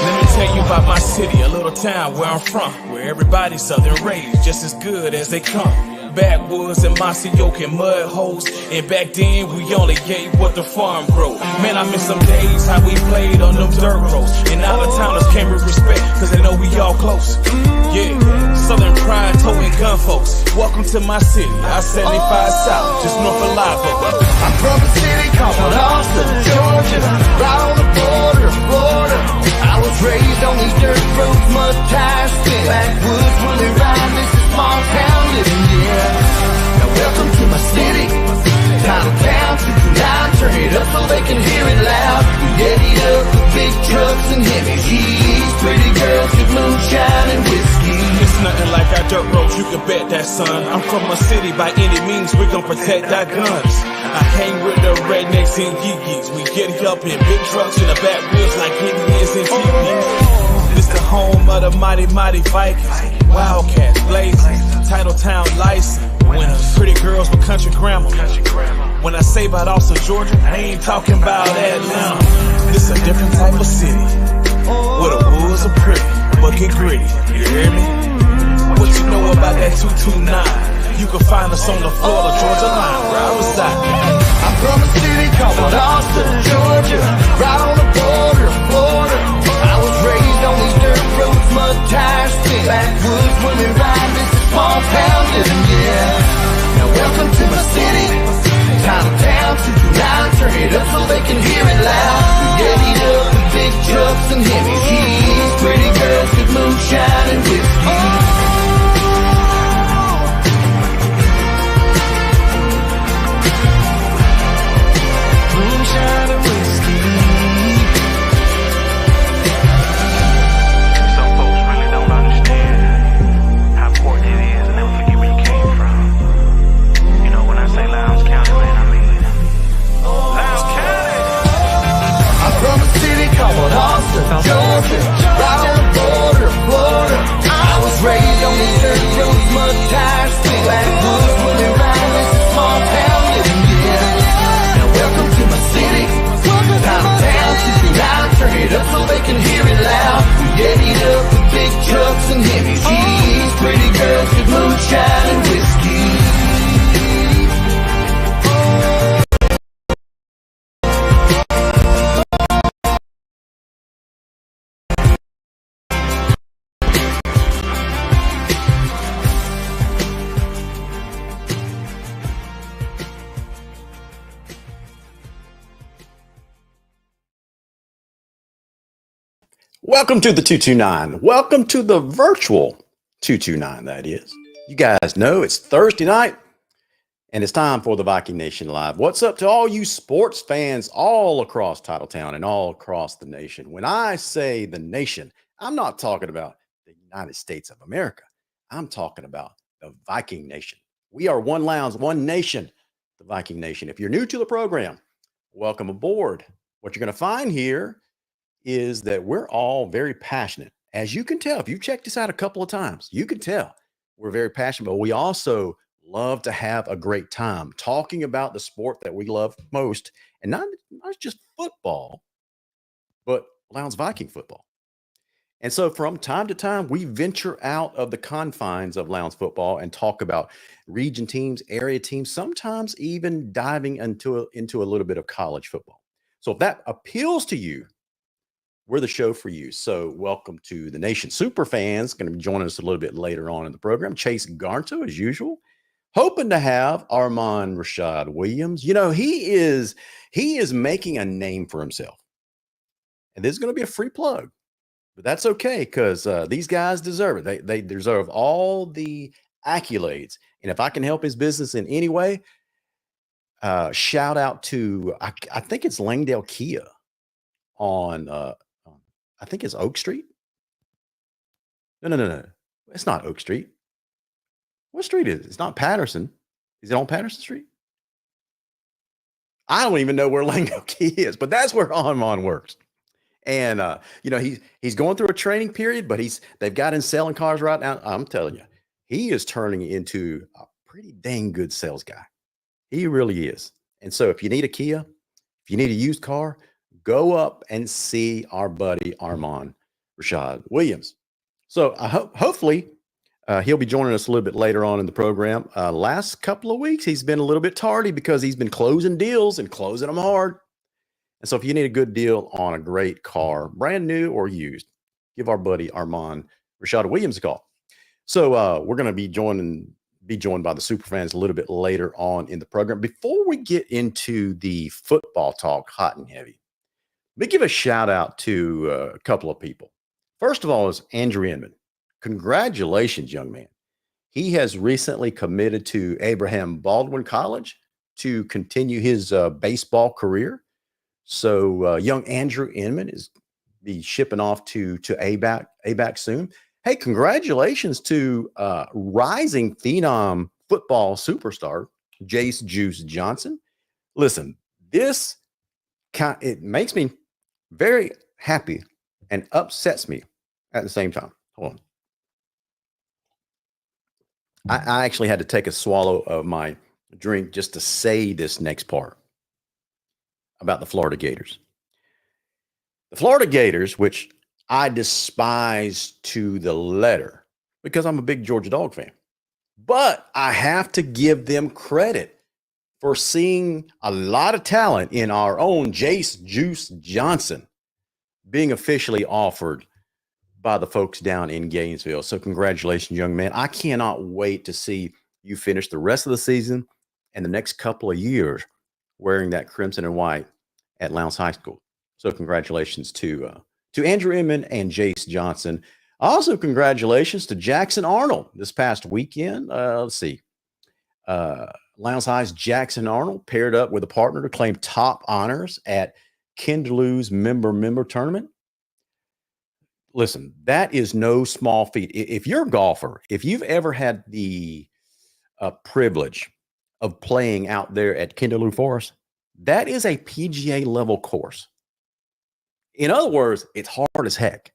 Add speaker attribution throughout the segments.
Speaker 1: Let me tell you about my city, a little town where I'm from, where everybody's southern raised, just as good as they come. Backwoods and Macioke and mud holes, and back then we only ate what the farm grow. Man, I miss some days how we played on them dirt roads, and out of towners came with respect, cause they know we all close. Yeah, Southern pride, toting gun folks. Welcome to my city, I-75 South, just north of Live Oak.
Speaker 2: I'm from a city called Austin, Georgia, right on the border of Florida. I was raised on these dirt roads, mud tires, spin backwoods when they ride. This is small town living, yeah. Now welcome to my city, title town, 229, turn it up so they can hear it loud. We daddied up with big trucks and heavy G's, pretty girls with moonshine and whiskey.
Speaker 1: It's nothing like our dirt roads, you can bet that, son. I'm from a city, by any means, we gon' protect our guns. I hang with the rednecks and yee-yees. We get up in big trucks in the backwoods like Indians and TVs. This the home of the mighty, mighty Vikings. Wildcats, blazing, title town license. Winners, pretty girls with country grammar. When I say about Austin, Georgia, I ain't talking about Atlanta. This a different type of city, where the woods are pretty, but get gritty. You hear me? What you know about that 229? You can find us on the Florida, Georgia line, where I reside.
Speaker 2: I'm from a city called Austin, Georgia, right on the border of Florida. I was raised on these dirt roads, mud tires, spin backwoods when we ride. This is small town living, yeah. Now welcome to my city, town of town, 229, turn it up so they can hear it loud. We daddied up with big trucks and heavy G's, pretty girls with moonshine and whiskey. Moonshine and whiskey.
Speaker 3: Some folks really don't understand how important it is and never forget where you came from. You know, when I say Lowndes County, man, I mean Lowndes County.
Speaker 2: I'm from a city called Austin, Georgia, right on the border of Florida. I was raised on these dirt roads, mud tires, spin backwoods when they ride. This is small town living, yeah. Now welcome to my city, town of town, 229, turn it up so they can hear it loud. We daddied up with big trucks and heavy G's, pretty girls with moonshine and whiskey.
Speaker 4: Welcome to the 229. Welcome to the virtual 229, that is. You guys know it's Thursday night, and it's time for the Viking Nation Live. What's up to all you sports fans all across Titletown and all across the nation? When I say the nation, I'm not talking about the United States of America. I'm talking about the Viking Nation. We are one Lowndes, one nation, the Viking Nation. If you're new to the program, welcome aboard. What you're going to find here is that we're all very passionate. As you can tell, if you've checked this out a couple of times, you can tell we're very passionate, but we also love to have a great time talking about the sport that we love most, and not just football, but Lowndes Viking football. And so from time to time, we venture out of the confines of Lowndes football and talk about region teams, area teams, sometimes even diving into a little bit of college football. So if that appeals to you, we're the show for you. So welcome to the nation. Super fans going to be joining us a little bit later on in the program. Chase Garnto, as usual, hoping to have Armand Rashad Williams. You know, he is making a name for himself. And this is going to be a free plug, but that's okay because these guys deserve it. They deserve all the accolades. And if I can help his business in any way, shout out to, I think it's Langdale Kia on, I think it's Oak Street. No. It's not Oak Street. What street is it? It's not Patterson. Is it on Patterson Street? I don't even know where Langdale Key is, but that's where Armand works. And you know, he's going through a training period, but they've got him selling cars right now. I'm telling you, he is turning into a pretty dang good sales guy. He really is. And so if you need a Kia, if you need a used car, go up and see our buddy Armand Rashad Williams. So hopefully he'll be joining us a little bit later on in the program. Last couple of weeks, he's been a little bit tardy because he's been closing deals and closing them hard. And so if you need a good deal on a great car, brand new or used, give our buddy Armand Rashad Williams a call. So we're going to be joined by the Superfans a little bit later on in the program. Before we get into the football talk, hot and heavy, let me give a shout out to a couple of people. First of all is Andrew Inman. Congratulations, young man. He has recently committed to Abraham Baldwin College to continue his baseball career. So young Andrew Inman is be shipping off to ABAC soon. Hey, congratulations to rising phenom football superstar Jace Juice Johnson. Listen, it makes me very happy and upsets me at the same time. Hold on. I actually had to take a swallow of my drink just to say this next part about the Florida Gators. The Florida Gators, which I despise to the letter because I'm a big Georgia Dog fan, but I have to give them credit for seeing a lot of talent in our own Jace Juice Johnson being officially offered by the folks down in Gainesville. So congratulations, young man. I cannot wait to see you finish the rest of the season and the next couple of years wearing that crimson and white at Lowndes High School. So congratulations to Andrew Inman and Jace Johnson. Also, congratulations to Jackson Arnold this past weekend. Let's see. Lowndes High's Jackson Arnold paired up with a partner to claim top honors at Kindaloo's member tournament. Listen, that is no small feat. If you're a golfer, if you've ever had the privilege of playing out there at Kindaloo Forest, that is a PGA level course. In other words, it's hard as heck.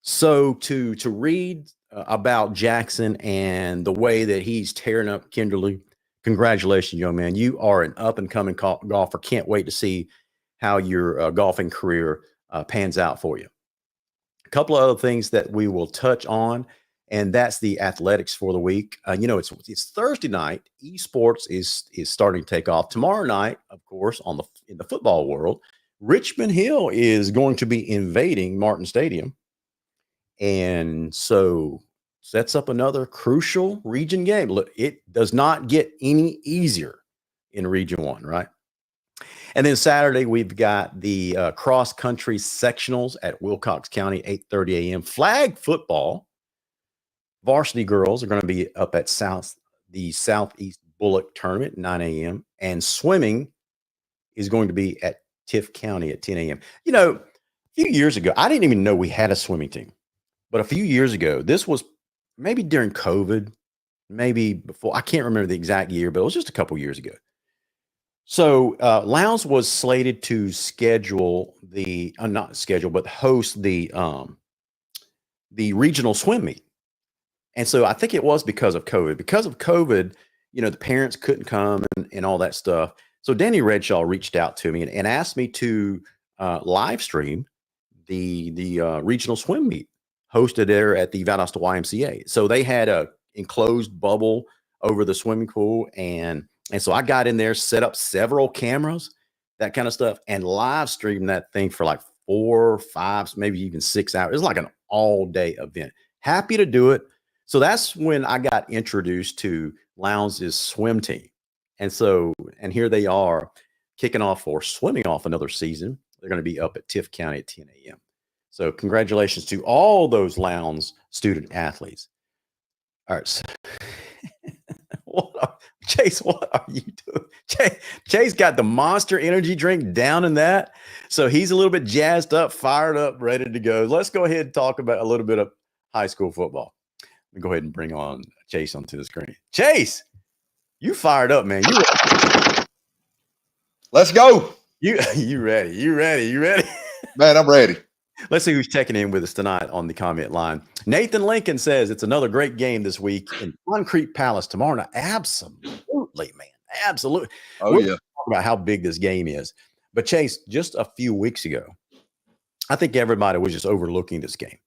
Speaker 4: So to read about Jackson and the way that he's tearing up Kindaloo, congratulations, young man. You are an up-and-coming golfer. Can't wait to see how your golfing career pans out for you. A couple of other things that we will touch on, and that's the athletics for the week. It's Thursday night. Esports is starting to take off. Tomorrow night, of course, in the football world, Richmond Hill is going to be invading Martin Stadium. And so sets up another crucial region game. Look, it does not get any easier in Region 1, right? And then Saturday, we've got the cross-country sectionals at Wilcox County, 8:30 a.m. Flag football. Varsity girls are going to be up at the Southeast Bullock Tournament, 9 a.m. And swimming is going to be at Tiff County at 10 a.m. A few years ago, I didn't even know we had a swimming team. But a few years ago, this was maybe during COVID, maybe before, I can't remember the exact year, but it was just a couple years ago. So Lowndes was slated to host the regional swim meet. And so I think it was because of COVID. Because of COVID, the parents couldn't come and all that stuff. So Danny Redshaw reached out to me and asked me to live stream the regional swim meet hosted there at the Valdosta YMCA. So they had a enclosed bubble over the swimming pool. And so I got in there, set up several cameras, that kind of stuff, and live streamed that thing for like 4, 5, maybe even 6 hours. It was like an all-day event. Happy to do it. So that's when I got introduced to Lowndes' swim team. And here they are kicking off or swimming off another season. They're going to be up at Tiff County at 10 a.m. So congratulations to all those Lowndes student athletes. All right. So Chase, what are you doing? Chase got the Monster Energy drink down in that. So he's a little bit jazzed up, fired up, ready to go. Let's go ahead and talk about a little bit of high school football. Let me go ahead and bring on Chase onto the screen. Chase, you fired up, man.
Speaker 5: Let's go.
Speaker 4: You ready? You ready?
Speaker 5: Man, I'm ready.
Speaker 4: Let's see who's checking in with us tonight on the comment line. Nathan Lincoln says it's another great game this week in Concrete Palace tomorrow night. Absolutely, man. Absolutely.
Speaker 5: Oh,
Speaker 4: We'll
Speaker 5: yeah.
Speaker 4: talk about how big this game is. But Chase, just a few weeks ago, I think everybody was just overlooking this game,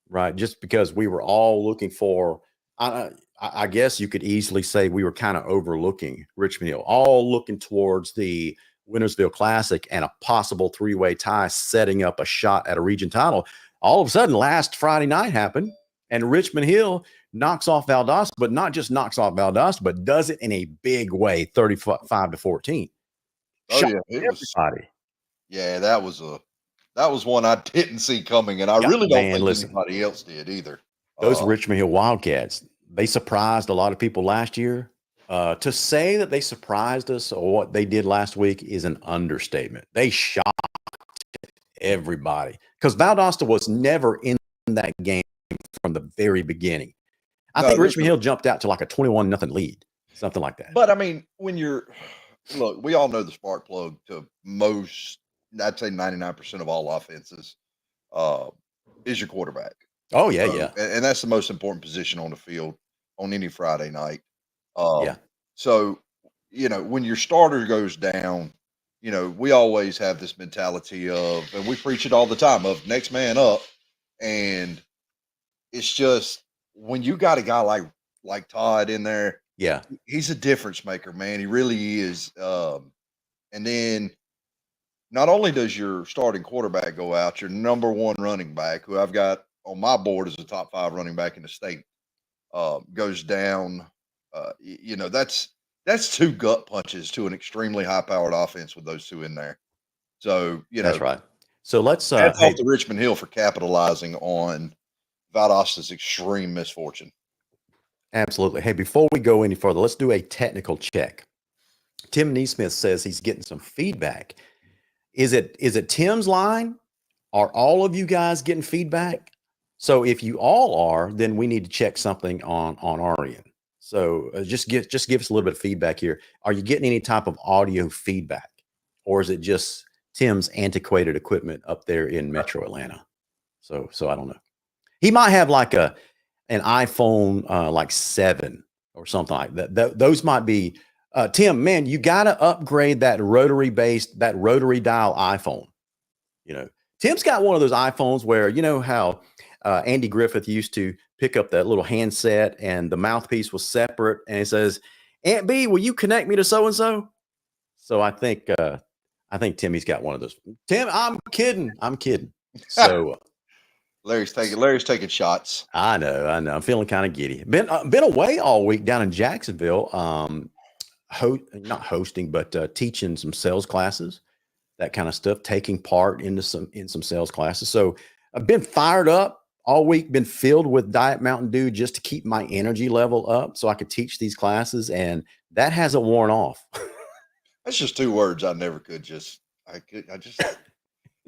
Speaker 4: right? Just because we were all looking for, I guess you could easily say we were kind of overlooking Richmond Hill, all looking towards the Wintersville Classic and a possible three-way tie, setting up a shot at a region title. All of a sudden, last Friday night happened, and Richmond Hill knocks off Valdosta, but not just knocks off Valdosta, but does it in a big way, 35-14.
Speaker 5: Oh
Speaker 4: Shocked
Speaker 5: yeah, it was.
Speaker 4: everybody.
Speaker 5: Yeah, that was one I didn't see coming, and I
Speaker 4: Yeah,
Speaker 5: really don't
Speaker 4: man,
Speaker 5: think
Speaker 4: listen.
Speaker 5: anybody else did either.
Speaker 4: Those Richmond Hill Wildcats, they surprised a lot of people last year. To say that they surprised us or what they did last week is an understatement. They shocked everybody because Valdosta was never in that game from the very beginning. I think Richmond Hill jumped out to like a 21-0 lead, something like that.
Speaker 5: But I mean, when you're look, we all know the spark plug to most, I'd say 99% of all offenses, is your quarterback.
Speaker 4: Oh yeah, yeah,
Speaker 5: and that's the most important position on the field on any Friday night.
Speaker 4: yeah.
Speaker 5: So, when your starter goes down, we always have this mentality of, and we preach it all the time, of next man up. And it's just when you got a guy like Todd in there,
Speaker 4: Yeah.
Speaker 5: he's a difference maker, man. He really is. And then not only does your starting quarterback go out, your number one running back, who I've got on my board as a top 5 running back in the state, goes down. That's 2 gut punches to an extremely high powered offense with those 2 in there. So,
Speaker 4: That's right. So let's
Speaker 5: hats off to Richmond Hill for capitalizing on Valdosta's extreme misfortune.
Speaker 4: Absolutely. Hey, before we go any further, let's do a technical check. Tim Neesmith says he's getting some feedback. Is it Tim's line? Are all of you guys getting feedback? So if you all are, then we need to check something on our end. So just give us a little bit of feedback here. Are you getting any type of audio feedback, or is it just Tim's antiquated equipment up there in Metro Atlanta? So I don't know. He might have like an iPhone like 7 or something like that. Those might be Tim, man, you got to upgrade that rotary dial iPhone. Tim's got one of those iPhones where, you know how Andy Griffith used to pick up that little handset and the mouthpiece was separate, and it says, "Aunt B, will you connect me to so-and-so?" So I think Timmy's got one of those. Tim, I'm kidding. So
Speaker 5: Larry's taking shots.
Speaker 4: I know. I'm feeling kind of giddy. Been away all week down in Jacksonville. Not hosting, but teaching some sales classes, that kind of stuff, taking part in some sales classes. So I've been fired up all week, been filled with Diet Mountain Dew just to keep my energy level up so I could teach these classes. And that hasn't worn off.
Speaker 5: That's just 2 words I never could it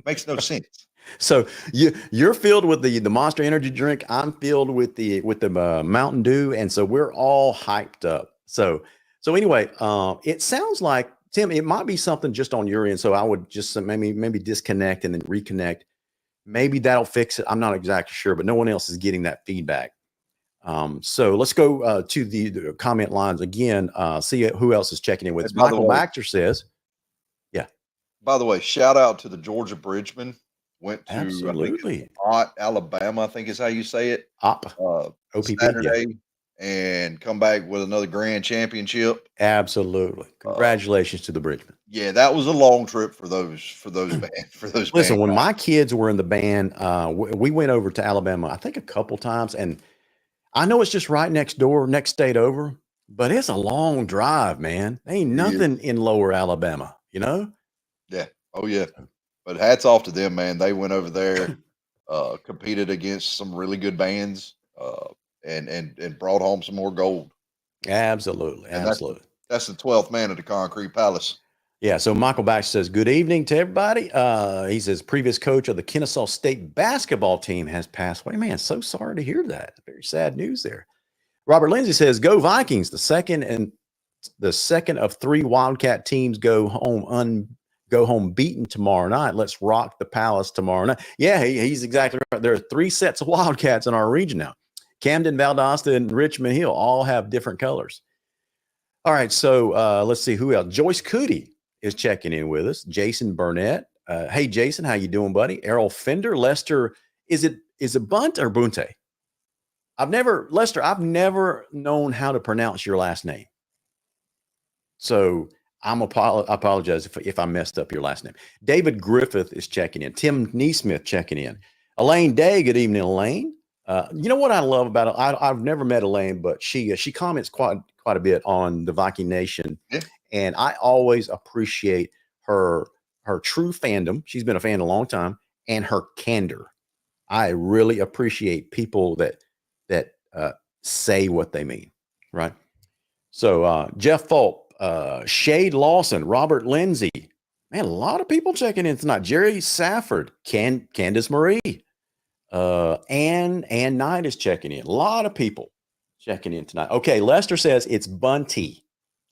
Speaker 5: makes no sense.
Speaker 4: So you're filled with the Monster Energy drink. I'm filled with the Mountain Dew. And so we're all hyped up. So anyway, it sounds like, Tim, it might be something just on your end. So I would just maybe disconnect and then reconnect. Maybe that'll fix it. I'm not exactly sure, but no one else is getting that feedback. So let's go to the comment lines again. See who else is checking in with us. Michael Baxter says, yeah.
Speaker 5: By the way, shout out to the Georgia Bridgeman. Went to
Speaker 4: Absolutely.
Speaker 5: Alabama, I think is how you say it.
Speaker 4: OPP,
Speaker 5: Saturday. Yeah. And come back with another grand championship.
Speaker 4: Absolutely. Congratulations to the Bridgemen.
Speaker 5: Yeah, that was a long trip for those bands.
Speaker 4: Listen, when my kids were in the band, we went over to Alabama, I think a couple times, and I know it's just right next door, next state over, but it's a long drive, man. Ain't nothing in lower Alabama,
Speaker 5: Yeah. Oh yeah. But hats off to them, man. They went over there, competed against some really good bands, and brought home some more gold.
Speaker 4: Absolutely.
Speaker 5: And that's the 12th man of the Concrete Palace. Yeah.
Speaker 4: So Michael Baxter says, good evening to everybody. He says, previous coach of the Kennesaw State basketball team has passed away. Man, so sorry to hear that. Very sad news there. Robert Lindsay says, go Vikings. The second of 3 Wildcat teams go home beaten tomorrow night. Let's rock the Palace tomorrow night. Yeah, he's exactly right. There are 3 sets of Wildcats in our region now. Camden, Valdosta, and Richmond Hill all have different colors. All right, so let's see who else. Joyce Cootie is checking in with us. Jason Burnett. Hey, Jason, how you doing, buddy? Errol Fender. Lester, is it Bunt or Bunte? Lester, I've never known how to pronounce your last name. So I apologize if I messed up your last name. David Griffith is checking in. Tim Neesmith checking in. Elaine Day, good evening, Elaine. You know what I love about it? I've never met Elaine, but she comments quite a bit on the Viking Nation, and I always appreciate her true fandom. She's been a fan a long time, and her candor. I really appreciate people that say what they mean, right? So Jeff Fulp, Shade Lawson, Robert Lindsay, man, a lot of people checking in tonight. Jerry Safford, Candace Marie, Ann Knight is checking in. A lot of people checking in tonight. Okay, Lester says it's Bunty.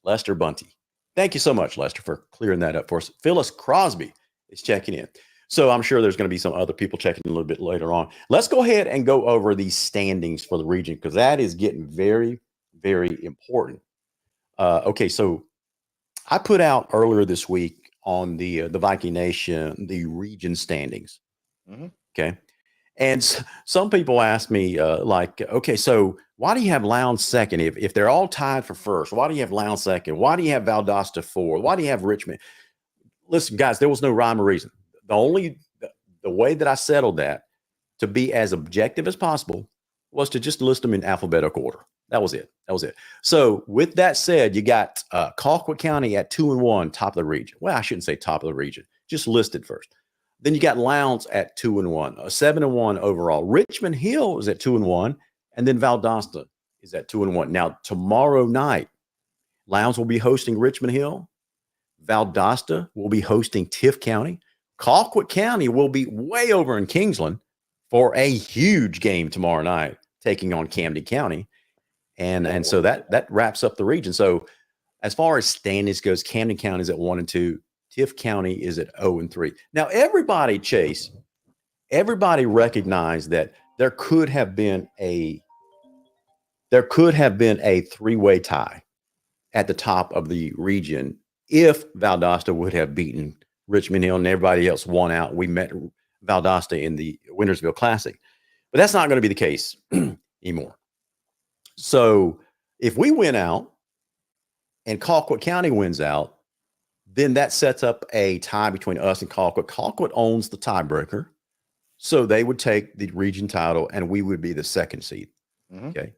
Speaker 4: Lester Bunty. Thank you so much, Lester, for clearing that up for us. Phyllis Crosby is checking in. So I'm sure there's going to be some other people checking in a little bit later on. Let's go ahead and go over these standings for the region, because that is getting very, very important. Okay, so I put out earlier this week on the Viking Nation the region standings. Okay, and some people ask me okay, so why do you have Lowndes second if they're all tied for first? Why do you have Lowndes second? Why do you have Valdosta fourth? Why do you have Richmond? Listen, guys, there was no rhyme or reason. The way that I settled that to be as objective as possible was to just list them in alphabetical order. That was it. So with that said, you got Colquitt County at 2-1, top of the region. Well, I shouldn't say top of the region, just listed first. Then you got Lowndes at 2-1, 7-1 overall. Richmond Hill is at 2-1, and then Valdosta is at 2-1. Now, tomorrow night, Lowndes will be hosting Richmond Hill. Valdosta will be hosting Tift County. Colquitt County will be way over in Kingsland for a huge game tomorrow night, taking on Camden County. And so that wraps up the region. So as far as standings goes, Camden County is at 1-2. Tift County is at 0-3. Now, everybody recognized that there could have been a three-way tie at the top of the region if Valdosta would have beaten Richmond Hill and everybody else won out. We met Valdosta in the Wintersville Classic, but that's not going to be the case anymore. So if we win out and Colquitt County wins out, then that sets up a tie between us and Colquitt. Colquitt owns the tiebreaker, so they would take the region title and we would be the second seed. Okay.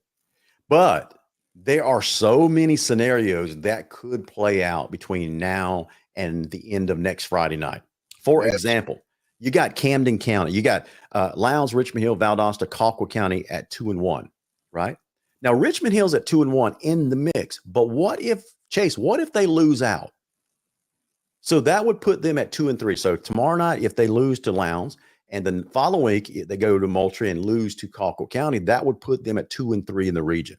Speaker 4: But there are so many scenarios that could play out between now and the end of next Friday night. For example, you got Camden County, you got Lowndes, Richmond Hill, Valdosta, Colquitt County at 2-1, right? Now, Richmond Hill's at 2-1 in the mix, but what if they lose out? So that would put them at 2-3. So tomorrow night, if they lose to Lowndes, and then the following week, if they go to Moultrie and lose to Colquitt County, that would put them at 2-3 in the region.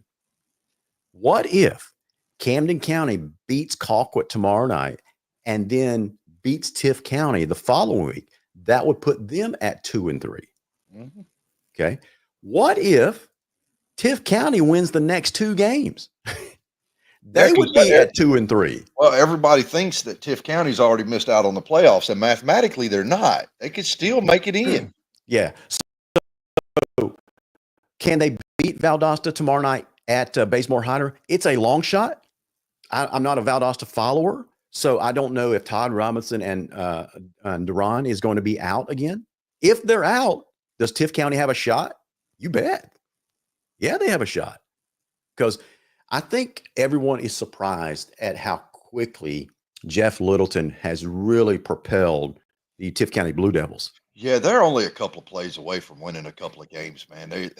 Speaker 4: What if Camden County beats Colquitt tomorrow night and then beats Tift County the following week? That would put them at 2-3. Okay. What if Tift County wins the next two games? They would be at 2-3.
Speaker 5: Well, everybody thinks that Tift County's already missed out on the playoffs, and mathematically they're not. They could still make it in.
Speaker 4: Yeah. So can they beat Valdosta tomorrow night at Bazemore Hyder? It's a long shot. I'm not a Valdosta follower, so I don't know if Todd Robinson and Duran is going to be out again. If they're out, does Tift County have a shot? You bet. Yeah, they have a shot. Because I think everyone is surprised at how quickly Jeff Littleton has really propelled the Tift County Blue Devils.
Speaker 5: Yeah, they're only a couple of plays away from winning a couple of games, man.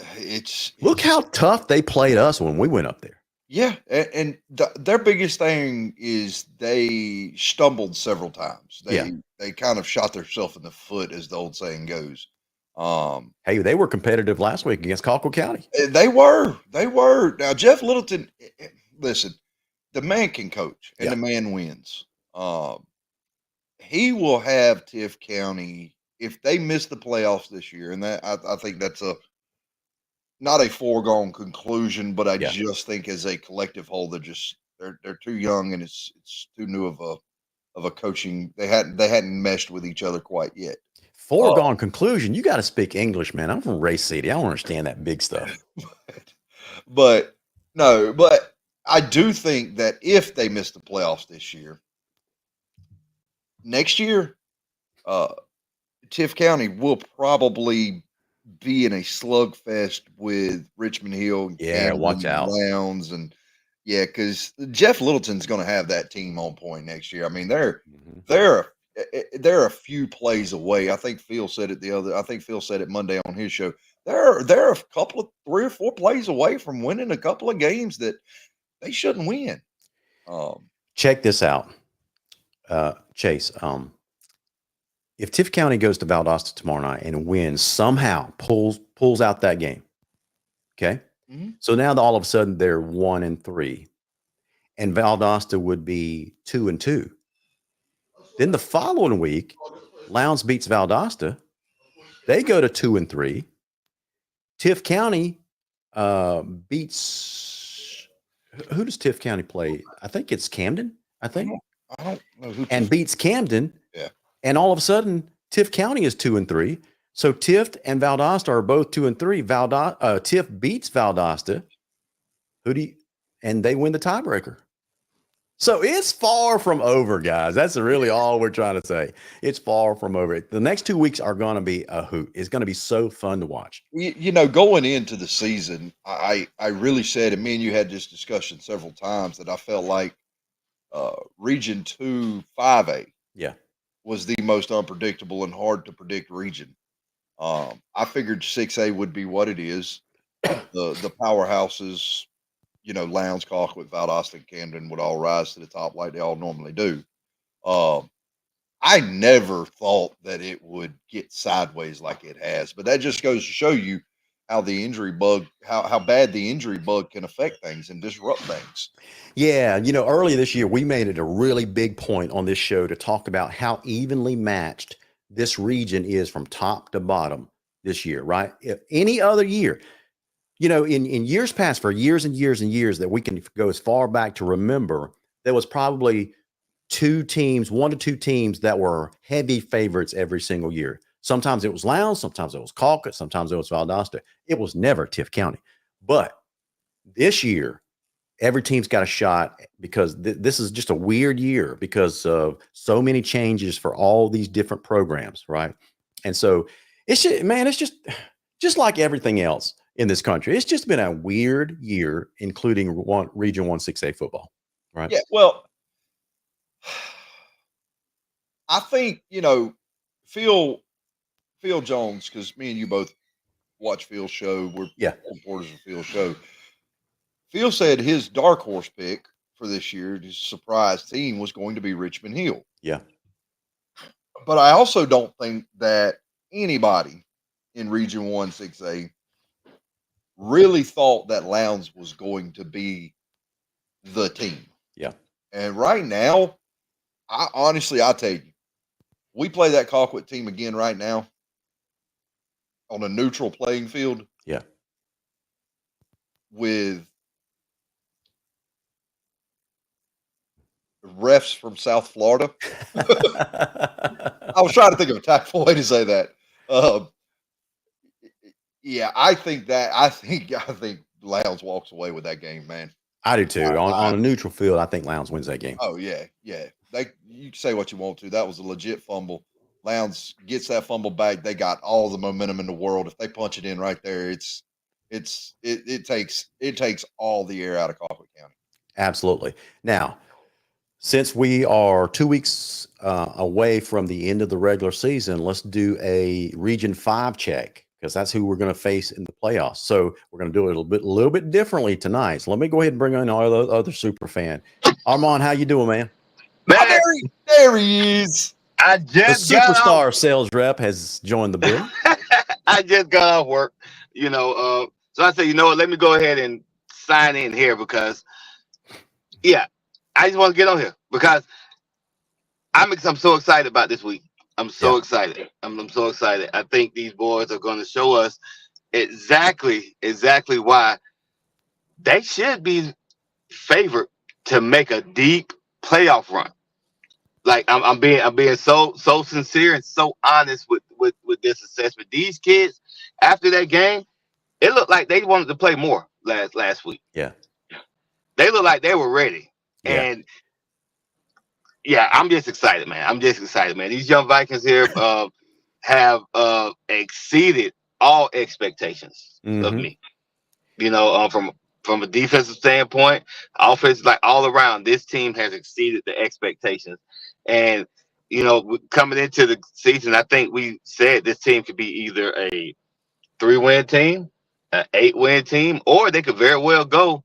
Speaker 4: Look how tough they played us when we went up there.
Speaker 5: Yeah, and their biggest thing is they stumbled several times. They kind of shot themselves in the foot, as the old saying goes.
Speaker 4: Hey, they were competitive last week against Colquitt County.
Speaker 5: They were. Now, Jeff Littleton, listen, the man can coach, and the man wins. He will have Tift County, if they miss the playoffs this year, and that I think that's not a foregone conclusion, but I just think as a collective whole, they're too young and it's too new of of a coaching. They hadn't meshed with each other quite yet.
Speaker 4: Foregone conclusion. You got to speak English, man. I'm from Race City. I don't understand that big stuff.
Speaker 5: But no, but I do think that if they miss the playoffs this year, next year, Tiff County will probably be in a slugfest with Richmond Hill and
Speaker 4: Yeah, watch
Speaker 5: Camden and
Speaker 4: out.
Speaker 5: Lowndes and yeah, because Jeff Littleton's going to have that team on point next year. I mean, they're a few plays away. I think Phil said it Monday on his show. They're a couple of 3 or 4 plays away from winning a couple of games that they shouldn't win.
Speaker 4: Check this out, Chase. If Tiff County goes to Valdosta tomorrow night and wins, somehow pulls out that game, okay?
Speaker 5: Mhm.
Speaker 4: So now all of a sudden they're 1-3, and Valdosta would be 2-2. Then the following week, Lowndes beats Valdosta. They go to 2-3. Tiff County beats. Who does Tiff County play? I think it's Camden. I think.
Speaker 5: I don't know who.
Speaker 4: And beats Camden.
Speaker 5: Yeah.
Speaker 4: And all of a sudden, Tiff County is 2-3. So Tiff and Valdosta are both 2-3. Tiff beats Valdosta. And they win the tiebreaker. So it's far from over, guys. That's really all we're trying to say. It's far from over. The next 2 weeks are going to be a hoot. It's going to be so fun to watch.
Speaker 5: You know, going into the season, I really said, and me and you had this discussion several times, that I felt like Region 2 5A was the most unpredictable and hard to predict region. I figured 6A would be what it is. The powerhouses, you know, Lowndes, Colquitt, Valdosta, and Camden would all rise to the top like they all normally do. I never thought that it would get sideways like it has, but that just goes to show you how the injury bug, how bad the injury bug can affect things and disrupt things.
Speaker 4: Yeah, you know, earlier this year, we made it a really big point on this show to talk about how evenly matched this region is from top to bottom this year, right? If any other year, you know, in years past, for years and years and years that we can go as far back to remember, there was probably 1 to 2 teams that were heavy favorites every single year. Sometimes it was Lowndes, sometimes it was Colquitt, sometimes it was Valdosta. It was never Tiff County. But this year, every team's got a shot because this is just a weird year because of so many changes for all these different programs, right? And so it's just, man, it's just like everything else in this country. It's just been a weird year, including Region 1 6A football, right?
Speaker 5: Yeah, well, I think, you know, Phil Jones, because me and you both watch Phil's show. We're supporters of Phil's show. Phil said his dark horse pick for this year, his surprise team, was going to be Richmond Hill.
Speaker 4: Yeah.
Speaker 5: But I also don't think that anybody in Region 1 6A really thought that Lowndes was going to be the team.
Speaker 4: Yeah.
Speaker 5: And right now, I'll tell you, we play that Colquitt team again right now on a neutral playing field.
Speaker 4: Yeah.
Speaker 5: With refs from South Florida. I was trying to think of a tactful way to say that. Yeah, I think Lowndes walks away with that game, man.
Speaker 4: I do too. On a neutral field, I think Lowndes wins that game.
Speaker 5: Oh yeah. You can say what you want to. That was a legit fumble. Lowndes gets that fumble back. They got all the momentum in the world. If they punch it in right there, it takes all the air out of Colquitt County.
Speaker 4: Absolutely. Now, since we are 2 weeks away from the end of the regular season, let's do a Region 5 check because that's who we're going to face in the playoffs. So we're going to do it a little bit differently tonight. So let me go ahead and bring in our other super fan. Armand, how you doing, man?
Speaker 5: Man, there he is.
Speaker 6: I just
Speaker 4: the superstar sales rep has joined the building.
Speaker 6: I just got off work, you know. So I said, you know what? Let me go ahead and sign in here because, yeah, I just want to get on here because I'm so excited about this week. I'm so excited. I'm so excited. I think these boys are going to show us exactly why they should be favored to make a deep playoff run. Like I'm being so sincere and so honest with this assessment. These kids, after that game, it looked like they wanted to play more last week.
Speaker 4: Yeah.
Speaker 6: They looked like they were ready.
Speaker 4: Yeah.
Speaker 6: And yeah, I'm just excited, man. I'm just excited, man. These young Vikings here have exceeded all expectations of
Speaker 4: Mhm.
Speaker 6: me. You know, from a defensive standpoint, offense, like all around, this team has exceeded the expectations. And you know, coming into the season, I think we said this team could be either a 3-win team, an 8-win team, or they could very well go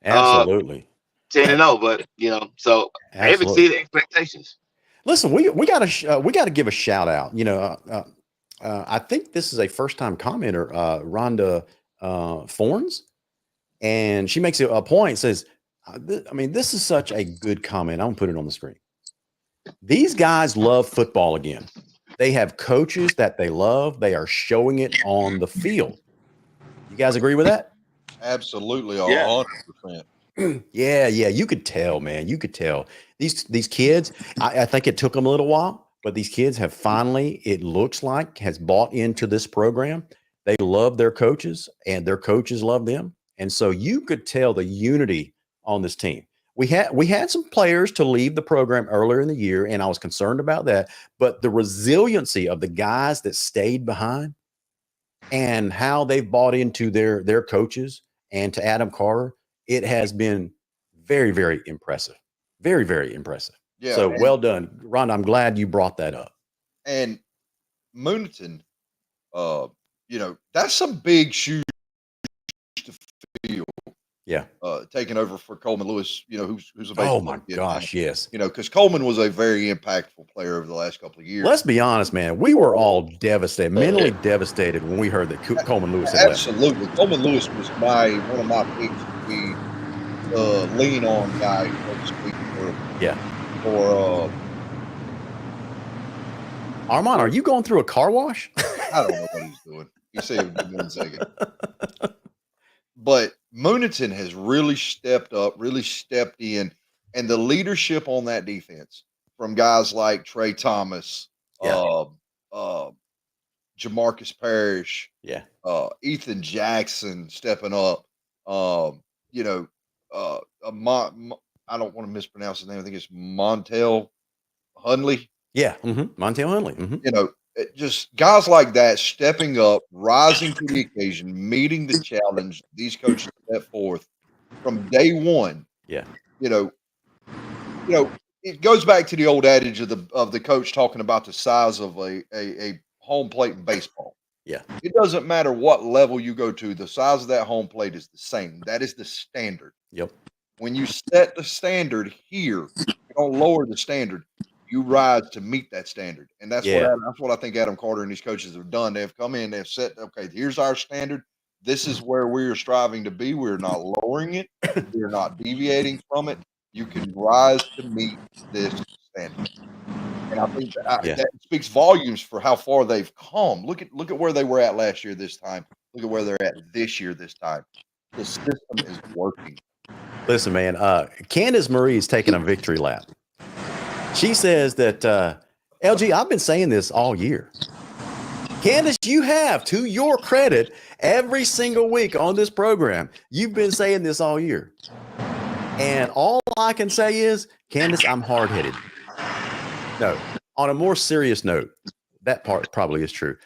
Speaker 6: uh
Speaker 4: Absolutely.
Speaker 6: 10-0. But you know, so they've
Speaker 4: Absolutely.
Speaker 6: exceeded expectations.
Speaker 4: Listen, we got to we got to give a shout out. You know, I think this is a first time commenter, Rhonda Forns, and she makes a point. Says, I mean, this is such a good comment. I'm gonna put it on the screen. These guys love football again. They have coaches that they love. They are showing it on the field. You guys agree with that?
Speaker 5: Absolutely,
Speaker 6: Yeah.
Speaker 5: 100%.
Speaker 4: Yeah, you could tell, man. You could tell these kids. I think it took them a little while, but these kids have finally, it looks like, has bought into this program. They love their coaches, and their coaches love them, and so you could tell the unity on this team. We had some players to leave the program earlier in the year, and I was concerned about that. But the resiliency of the guys that stayed behind, and how they've bought into their coaches and to Adam Carter, it has been very, very impressive. Very, very impressive.
Speaker 5: Yeah,
Speaker 4: So well done, Ron. I'm glad you brought that up.
Speaker 5: and Moonton, you know, that's some big shoes to fill.
Speaker 4: Yeah.
Speaker 5: Taking over for Coleman Lewis, you know, who's a
Speaker 4: Oh
Speaker 5: baseball
Speaker 4: my
Speaker 5: kid
Speaker 4: gosh,
Speaker 5: now.
Speaker 4: yes.
Speaker 5: You know, because Coleman was a very impactful player over the last couple of years.
Speaker 4: Let's be honest, man. We were all devastated, mentally devastated when we heard that Coleman Lewis had left.
Speaker 5: Absolutely, Coleman Lewis was one of my picks to be lean on guy, so to speak,
Speaker 4: Yeah.
Speaker 5: for
Speaker 4: Armand, are you going through a car wash?
Speaker 5: I don't know what he's doing. You say give me 1 second. But Moonington has really stepped up, really stepped in, and the leadership on that defense from guys like Trey Thomas,
Speaker 4: Yeah.
Speaker 5: Jamarcus Parrish,
Speaker 4: Yeah.
Speaker 5: Ethan Jackson stepping up. You know, I don't want to mispronounce his name. I think it's Montel Hunley.
Speaker 4: Yeah. Montel Hunley.
Speaker 5: You know, just guys like that stepping up, rising to the occasion, meeting the challenge these coaches set forth from day one.
Speaker 4: Yeah.
Speaker 5: You know, it goes back to the old adage of the coach talking about the size of a home plate in baseball.
Speaker 4: Yeah.
Speaker 5: It doesn't matter what level you go to, the size of that home plate is the same. That is the standard.
Speaker 4: Yep.
Speaker 5: When you set the standard here, you don't lower the standard. You rise to meet that standard, and that's what I think Adam Carter and these coaches have done. They've come in, they've set, okay, here's our standard. This is where we are striving to be. We're not lowering it. We're not deviating from it. You can rise to meet this standard, and I think that speaks volumes for how far they've come. Look at where they were at last year. This time, look at where they're at this year. This time, the system is working.
Speaker 4: Listen, man. Candace Marie is taking a victory lap. She says that, LG, I've been saying this all year. Candace, you have, to your credit, every single week on this program, you've been saying this all year. And all I can say is, Candace, I'm hard-headed. No, on a more serious note, that part probably is true.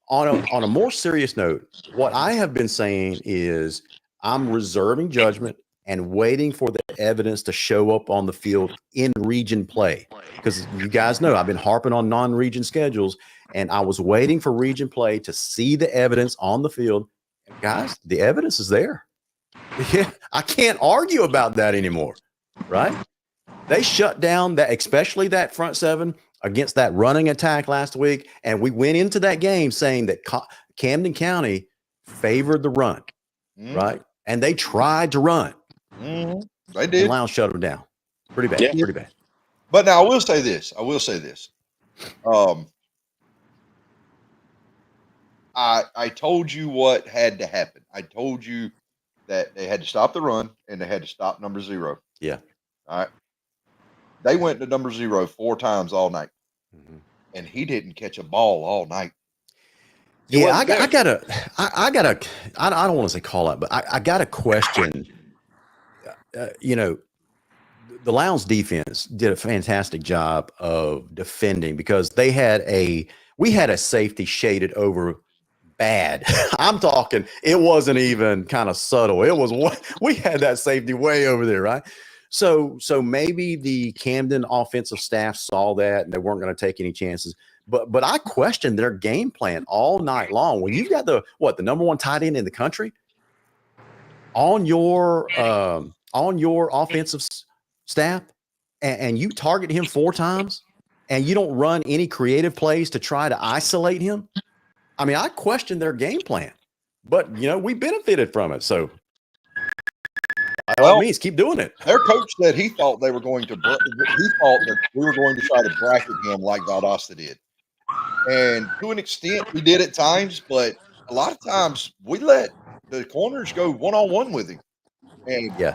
Speaker 4: On a more serious note, what I have been saying is I'm reserving judgment and waiting for the evidence to show up on the field in region play. Because you guys know I've been harping on non-region schedules, and I was waiting for region play to see the evidence on the field. And guys, the evidence is there. Yeah, I can't argue about that anymore, right? They shut down that, especially that front seven against that running attack last week. And we went into that game saying that Camden County favored the run, right? And they tried to run.
Speaker 5: They did.
Speaker 4: And Lowndes shut them down. Pretty bad. Pretty bad.
Speaker 5: But now I will say this. I told you what had to happen. I told you that they had to stop the run and they had to stop number 0.
Speaker 4: Yeah.
Speaker 5: All right. They went to number 0 4 times all night, and he didn't catch a ball all night.
Speaker 4: Yeah, I gotta, I don't want to say call out, but I got a question. You know, the Lions defense did a fantastic job of defending because we had a safety shaded over bad. I'm talking, it wasn't even kind of subtle. It was we had that safety way over there, right? So maybe the Camden offensive staff saw that and they weren't going to take any chances. But I questioned their game plan all night long. When you've got the number one tight end in the country on your offensive staff, and you target him 4 times, and you don't run any creative plays to try to isolate him. I mean, I questioned their game plan, but we benefited from it. So, by all means, keep doing it.
Speaker 5: Their coach said he thought they were going to. He thought that we were going to try to bracket him like Valdosta did, and to an extent, we did at times. But a lot of times, we let the corners go 1-on-1 with him, and they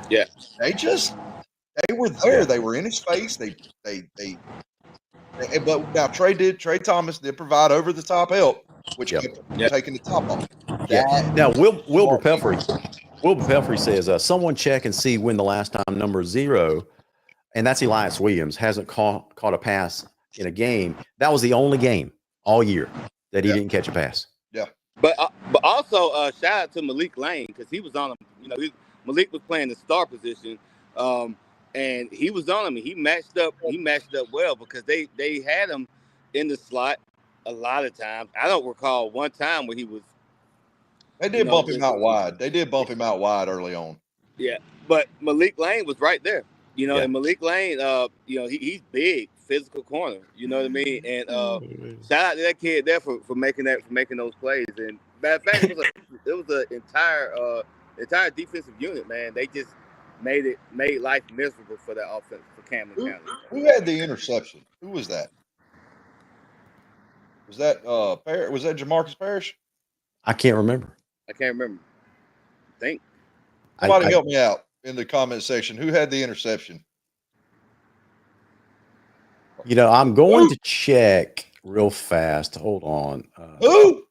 Speaker 5: were there. Yeah. They were in his face. But now Trey Thomas did provide over the top help, which kept taking the top off.
Speaker 4: Now Wilbur Pelfrey says, someone check and see when the last time number 0, and that's Elias Williams, hasn't caught a pass in a game. That was the only game all year that he didn't catch a pass.
Speaker 6: Yeah. But also shout out to Malik Lane, because he was on him. Malik was playing the star position. And he was on him. He matched up well because they had him in the slot a lot of times. I don't recall one time where he was.
Speaker 5: They did bump him out wide. They did bump him out wide early on.
Speaker 6: Yeah, but Malik Lane was right there. And Malik Lane, he's big, physical corner. You know what I mean? And shout out to that kid there for making those plays. And matter of fact, it was an entire defensive unit, man. They just made life miserable for that offense for Camden County.
Speaker 5: Who had the interception? Who was that? Was that Jamarcus Parrish?
Speaker 4: I can't remember.
Speaker 6: I think.
Speaker 5: Somebody help me out in the comment section. Who had the interception?
Speaker 4: I'm going to check real fast. Hold on.
Speaker 5: Who?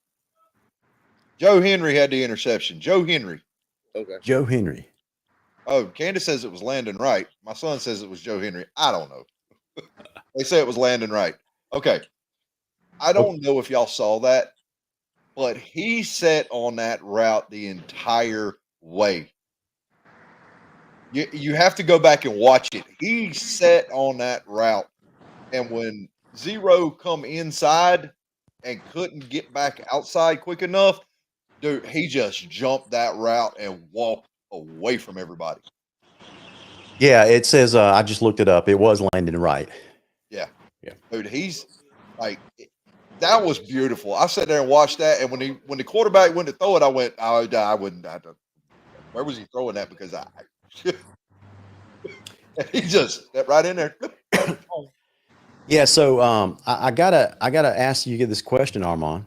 Speaker 5: Joe Henry had the interception. Joe Henry.
Speaker 6: Okay.
Speaker 4: Joe Henry.
Speaker 5: Oh, Candace says it was Landon Wright. My son says it was Joe Henry. I don't know. They say it was Landon Wright. Okay. I don't know if y'all saw that, but he sat on that route the entire way. You have to go back and watch it. He sat on that route, and when 0 come inside and couldn't get back outside quick enough, dude, he just jumped that route and walked away from everybody.
Speaker 4: Yeah, it says I just looked it up. It was Landon Wright.
Speaker 5: Yeah. Dude, he's like, that was beautiful. I sat there and watched that, and when the quarterback went to throw it, I went, I wouldn't. Where was he throwing that? Because he just stepped right in there.
Speaker 4: Yeah. So I gotta ask you this question, Armand.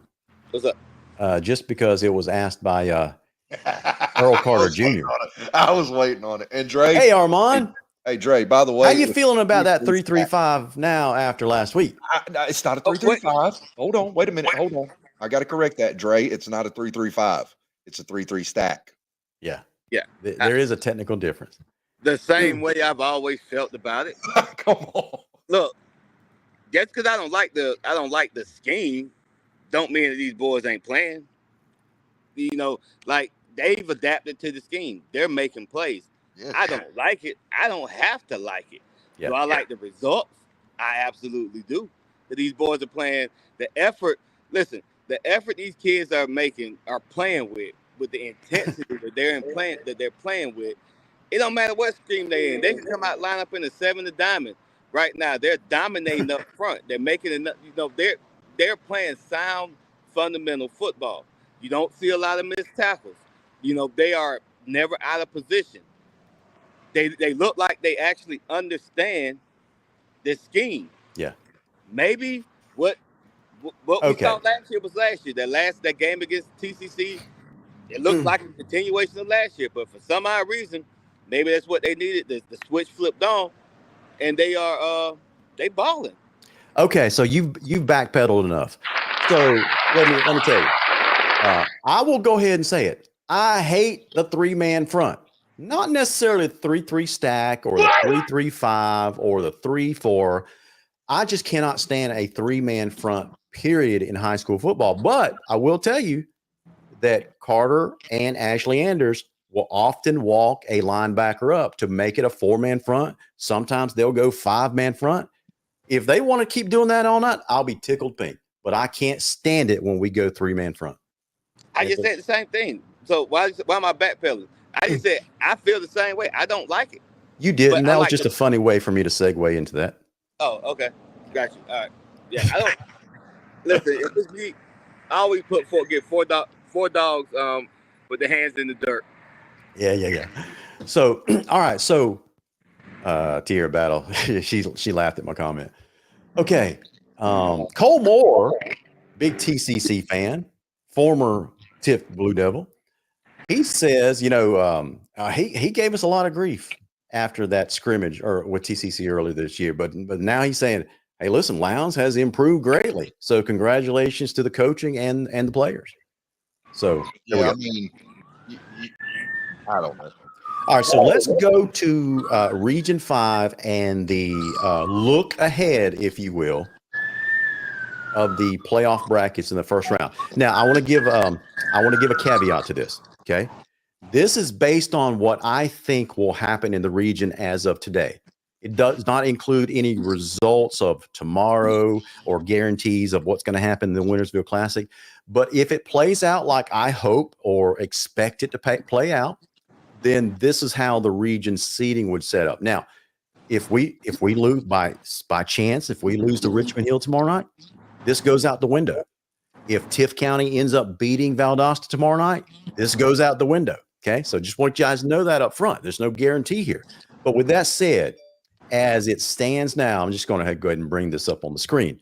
Speaker 6: What's up?
Speaker 4: Just because it was asked by Earl Carter Jr.
Speaker 5: I was waiting on it. And Dre.
Speaker 4: Hey, Armand.
Speaker 5: Hey, Dre, by the way.
Speaker 4: How you feeling about that 335 now after last week?
Speaker 5: It's not a 335. Hold on. Wait a minute. Hold on. I got to correct that, Dre. It's not a 335. It's a 3-3 stack.
Speaker 4: Yeah.
Speaker 6: Yeah.
Speaker 4: There is a technical difference.
Speaker 6: The same way I've always felt about it.
Speaker 5: Come on.
Speaker 6: Look, just because I don't like the scheme, don't mean that these boys ain't playing. Like they've adapted to the scheme. They're making plays. Yes. I don't like it. I don't have to like it. Yep. Do I like the results? I absolutely do. But these boys are playing the effort. Listen, the effort these kids are playing with the intensity that they're playing with. It don't matter what scheme they're in. They can come out, line up in the 7 to diamond. Right now, they're dominating up front. They're making enough. They're playing sound, fundamental football. You don't see a lot of missed tackles. They are never out of position. They look like they actually understand the scheme.
Speaker 4: Yeah.
Speaker 6: Maybe what we saw last year was last year. That game against TCC, it looked like a continuation of last year. But for some odd reason, maybe that's what they needed. The switch flipped on, and they balling.
Speaker 4: Okay, so you've backpedaled enough. So let me tell you. I will go ahead and say it. I hate the 3-man front. Not necessarily the 3-3 stack or the 3-3-5 or the 3-4. I just cannot stand a 3-man front, period, in high school football. But I will tell you that Carter and Ashley Anders will often walk a linebacker up to make it a 4-man front. Sometimes they'll go 5-man front. If they want to keep doing that all night, I'll be tickled pink. But I can't stand it when we go 3-man front.
Speaker 6: I just said the same thing. So why am I backpedaling? I just said I feel the same way. I don't like it.
Speaker 4: You didn't. That was
Speaker 6: like
Speaker 4: just a funny way for me to segue into that.
Speaker 6: Oh, okay. Got you. All right. Yeah, I don't listen. If it's me, I always get four dogs with their hands in the dirt.
Speaker 4: Yeah. So, all right. So, Tierra Battle, she laughed at my comment. Okay. Cole Moore, big TCC fan, former Tiff Blue Devil. He says, he gave us a lot of grief after that scrimmage or with TCC earlier this year, but now he's saying, hey, listen, Lowndes has improved greatly. So congratulations to the coaching and the players. So
Speaker 5: yeah, I mean, I don't know.
Speaker 4: All right, so let's go to Region 5 and the look ahead, if you will, of the playoff brackets in the first round. Now, I want to give a caveat to this. Okay, this is based on what I think will happen in the region as of today. It does not include any results of tomorrow or guarantees of what's going to happen in the Wintersville Classic. But if it plays out like I hope or expect it to play out, then this is how the region seeding would set up. Now, if we lose by chance, if we lose to Richmond Hill tomorrow night, this goes out the window. If Tiff County ends up beating Valdosta tomorrow night, this goes out the window. Okay, so just want you guys to know that up front. There's no guarantee here. But with that said, as it stands now, I'm just going to go ahead and bring this up on the screen.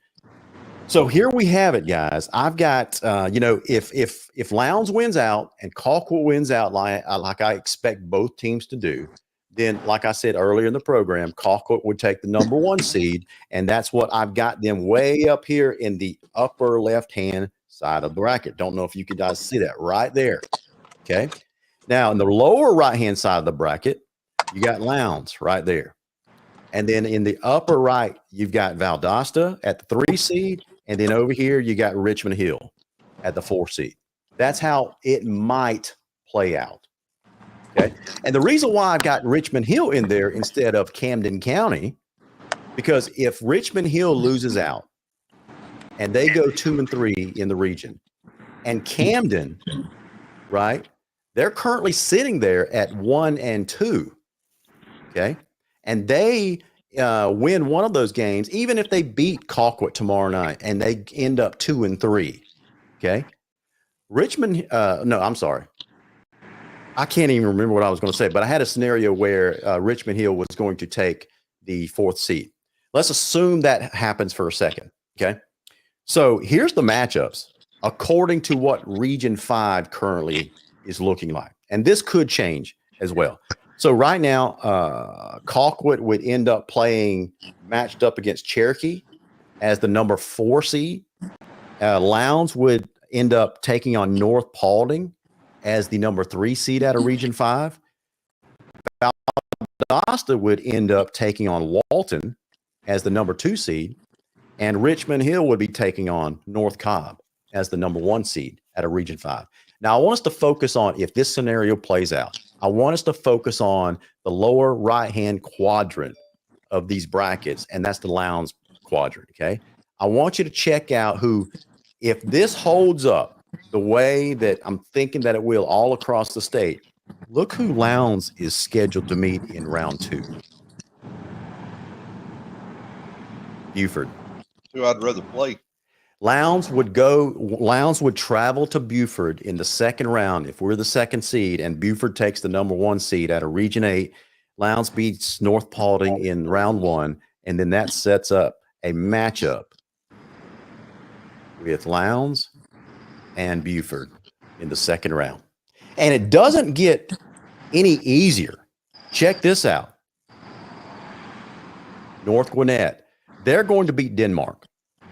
Speaker 4: So here we have it, guys. I've got, if Lowndes wins out and Colquitt wins out like I expect both teams to do, then like I said earlier in the program, Colquitt would take the number 1 seed, and that's what I've got them way up here in the upper left-hand side of the bracket. Don't know if you guys see that right there. Okay. Now, in the lower right-hand side of the bracket, you got Lowndes right there. And then in the upper right, you've got Valdosta at the 3 seed. And then over here, you got Richmond Hill at the 4 seed. That's how it might play out. Okay. And the reason why I've got Richmond Hill in there instead of Camden County, because if Richmond Hill loses out and they go 2-3 in the region, and Camden, right, they're currently sitting there at 1-2. Okay. And they win one of those games, even if they beat Colquitt tomorrow night and they end up 2-3. Okay. Richmond, no, I'm sorry. I can't even remember what I was going to say, but I had a scenario where Richmond Hill was going to take the 4th seed. Let's assume that happens for a second. Okay. So here's the matchups according to what Region 5 currently is looking like. And this could change as well. So right now, Colquitt would end up playing matched up against Cherokee as the number 4 seed. Lowndes would end up taking on North Paulding as the number 3 seed out of Region 5. Valdosta would end up taking on Walton as the number 2 seed. And Richmond Hill would be taking on North Cobb as the number 1 seed out of Region 5. Now, I want us to focus on, if this scenario plays out, I want us to focus on the lower right-hand quadrant of these brackets, and that's the Lowndes quadrant, okay? I want you to check out who, if this holds up the way that I'm thinking that it will all across the state, look who Lowndes is scheduled to meet in round 2. Buford.
Speaker 5: Who I'd rather play.
Speaker 4: Lowndes would travel to Buford in the second round if we're the 2nd seed and Buford takes the number 1 seed out of Region 8. Lowndes beats North Paulding in round 1, and then that sets up a matchup with Lowndes and Buford in the 2nd round. And it doesn't get any easier. Check this out. North Gwinnett. They're going to beat Denmark.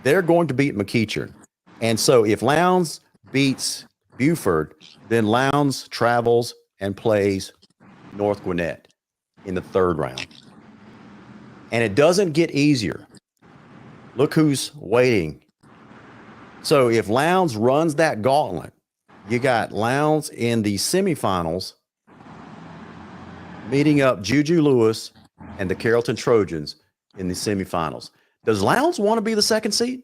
Speaker 4: They're going to beat McEachern. And so if Lowndes beats Buford, then Lowndes travels and plays North Gwinnett in the third round. And it doesn't get easier. Look who's waiting. So if Lowndes runs that gauntlet, you got Lowndes in the semifinals meeting up Juju Lewis and the Carrollton Trojans in the semifinals. Does Lowndes want to be the second seed?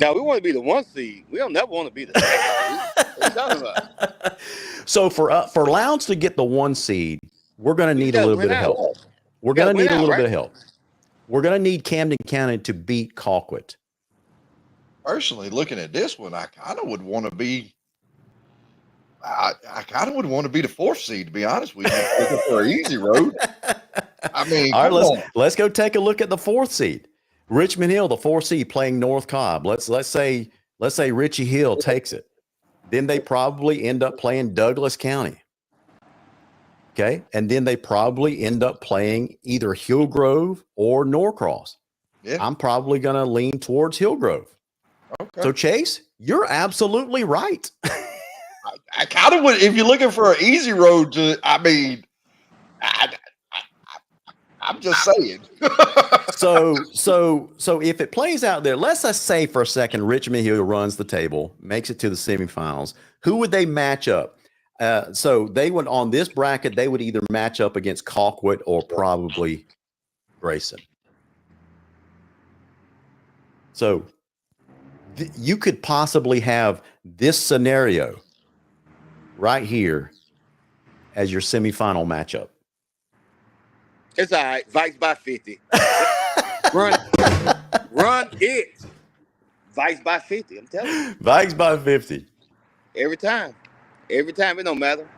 Speaker 6: Now we want to be the 1 seed. We don't never want to be the second seed. What are you talking about?
Speaker 4: So for Lowndes to get the 1 seed, we're going to need a little bit of help. We're going to need a little bit of help. We're going to need Camden County to beat Colquitt.
Speaker 5: Personally, looking at this one, I kind of would want to be. I kind of would want to be the 4th seed, to be honest with you, looking for an easy road. I mean,
Speaker 4: all right, let's go take a look at the 4th seed. Richmond Hill, the 4th seed, playing North Cobb. Let's say Richie Hill takes it. Then they probably end up playing Douglas County. Okay, and then they probably end up playing either Hillgrove or Norcross.
Speaker 5: Yeah.
Speaker 4: I'm probably going to lean towards Hillgrove.
Speaker 5: Okay.
Speaker 4: So Chase, you're absolutely right.
Speaker 5: I kind of would, if you're looking for an easy road to, I mean, I'm just saying.
Speaker 4: So if it plays out there, let's just say for a second, Richmond Hill runs the table, makes it to the semifinals. Who would they match up? So they would, on this bracket, they would either match up against Colquitt or probably Grayson. So you could possibly have this scenario right here as your semifinal matchup.
Speaker 6: It's all right. Vikes by 50. Run it. Vikes by 50. I'm telling you.
Speaker 4: Vikes by 50.
Speaker 6: Every time. Every time. It don't matter.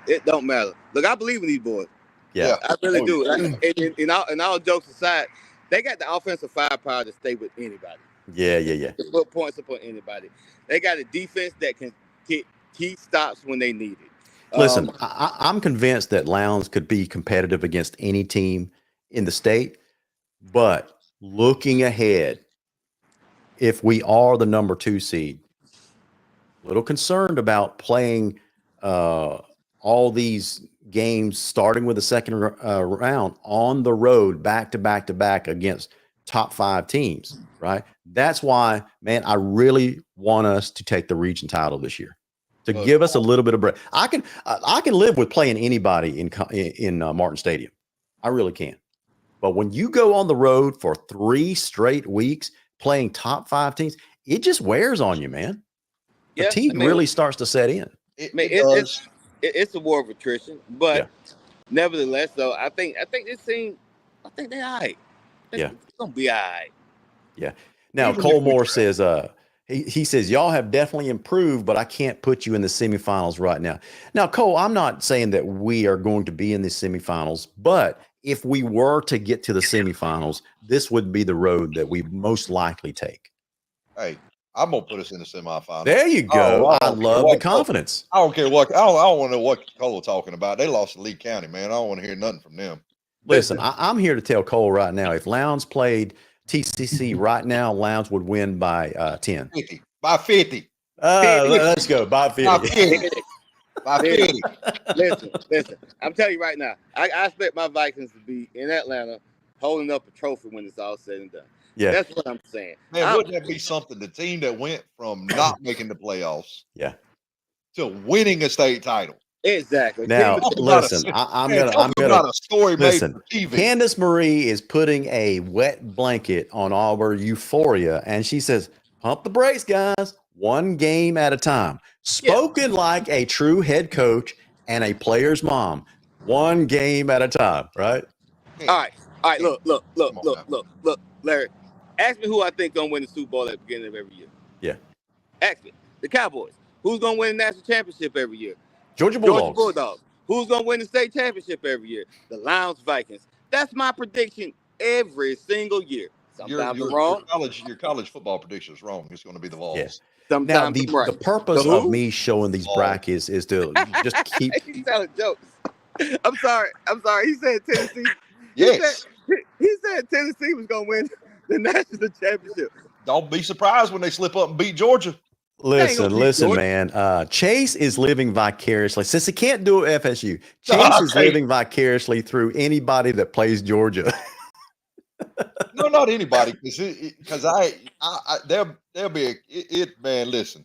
Speaker 6: It don't matter. Look, I believe in these boys.
Speaker 4: Yeah.
Speaker 6: I really do. And all jokes aside, they got the offensive firepower to stay with anybody.
Speaker 4: Yeah.
Speaker 6: To put points upon anybody. They got a defense that can keep stops when they need it.
Speaker 4: Listen, I'm convinced that Lowndes could be competitive against any team in the state, but looking ahead, if we are the number 2 seed, a little concerned about playing all these games, starting with the second round on the road, back to back against top 5 teams, right? That's why, man, I really want us to take the region title this year. To give us a little bit of break. I can live with playing anybody in Martin Stadium. I really can. But when you go on the road for 3 straight weeks playing top 5 teams, it just wears on you, man. Fatigue really starts to set in.
Speaker 6: It's a war of attrition, but nevertheless, though, I think this team, I think they're all right. It's gonna be all right.
Speaker 4: Yeah. Now Cole Moore says, he says, y'all have definitely improved, but I can't put you in the semifinals right now. Now, Cole, I'm not saying that we are going to be in the semifinals, but if we were to get to the semifinals, this would be the road that we most likely take.
Speaker 5: Hey, I'm going to put us in the semifinals.
Speaker 4: There you go. I love the confidence.
Speaker 5: I don't care what. I don't want to know what Cole talking about. They lost to Lee County, man. I don't want to hear nothing from them.
Speaker 4: Listen, I'm here to tell Cole right now, if Lowndes played TCC right now, Lowndes would win by 10.
Speaker 5: 50. By 50.
Speaker 4: Let's go. By 50.
Speaker 5: By 50. By 50.
Speaker 6: Listen. I'm telling you right now, I expect my Vikings to be in Atlanta holding up a trophy when it's all said and done.
Speaker 4: Yeah.
Speaker 6: That's what I'm saying.
Speaker 5: Man, wouldn't that be something? The team that went from not making the playoffs to winning a state title.
Speaker 6: Exactly.
Speaker 4: Now, listen, I'm gonna
Speaker 5: a story
Speaker 4: listen.
Speaker 5: Made for TV.
Speaker 4: Candace Marie is putting a wet blanket on our euphoria, and she says, "Pump the brakes, guys. 1 game at a time." Spoken like a true head coach and a player's mom. 1 game at a time, right?
Speaker 6: All right. Look, Larry. Ask me who I think gonna win the Super Bowl at the beginning of every year.
Speaker 4: Yeah.
Speaker 6: Ask me. The Cowboys. Who's gonna win the national championship every year?
Speaker 4: Georgia Bulldogs.
Speaker 6: Who's gonna win the state championship every year? The Lowndes Vikings. That's my prediction every single year. Sometimes I'm wrong.
Speaker 5: Your college football prediction is wrong. It's going to be the Vols.
Speaker 4: Yes.
Speaker 6: Sometimes
Speaker 4: now,
Speaker 6: I'm right.
Speaker 4: The purpose of me showing these brackets is to just keep.
Speaker 6: He's telling jokes. I'm sorry. He said Tennessee.
Speaker 5: Yes.
Speaker 6: He said Tennessee was going to win the national championship.
Speaker 5: Don't be surprised when they slip up and beat Georgia.
Speaker 4: Listen, man. Chase is living vicariously. Since he can't do it at FSU, Chase is living vicariously through anybody that plays Georgia.
Speaker 5: No, not anybody, because there'll be man. Listen,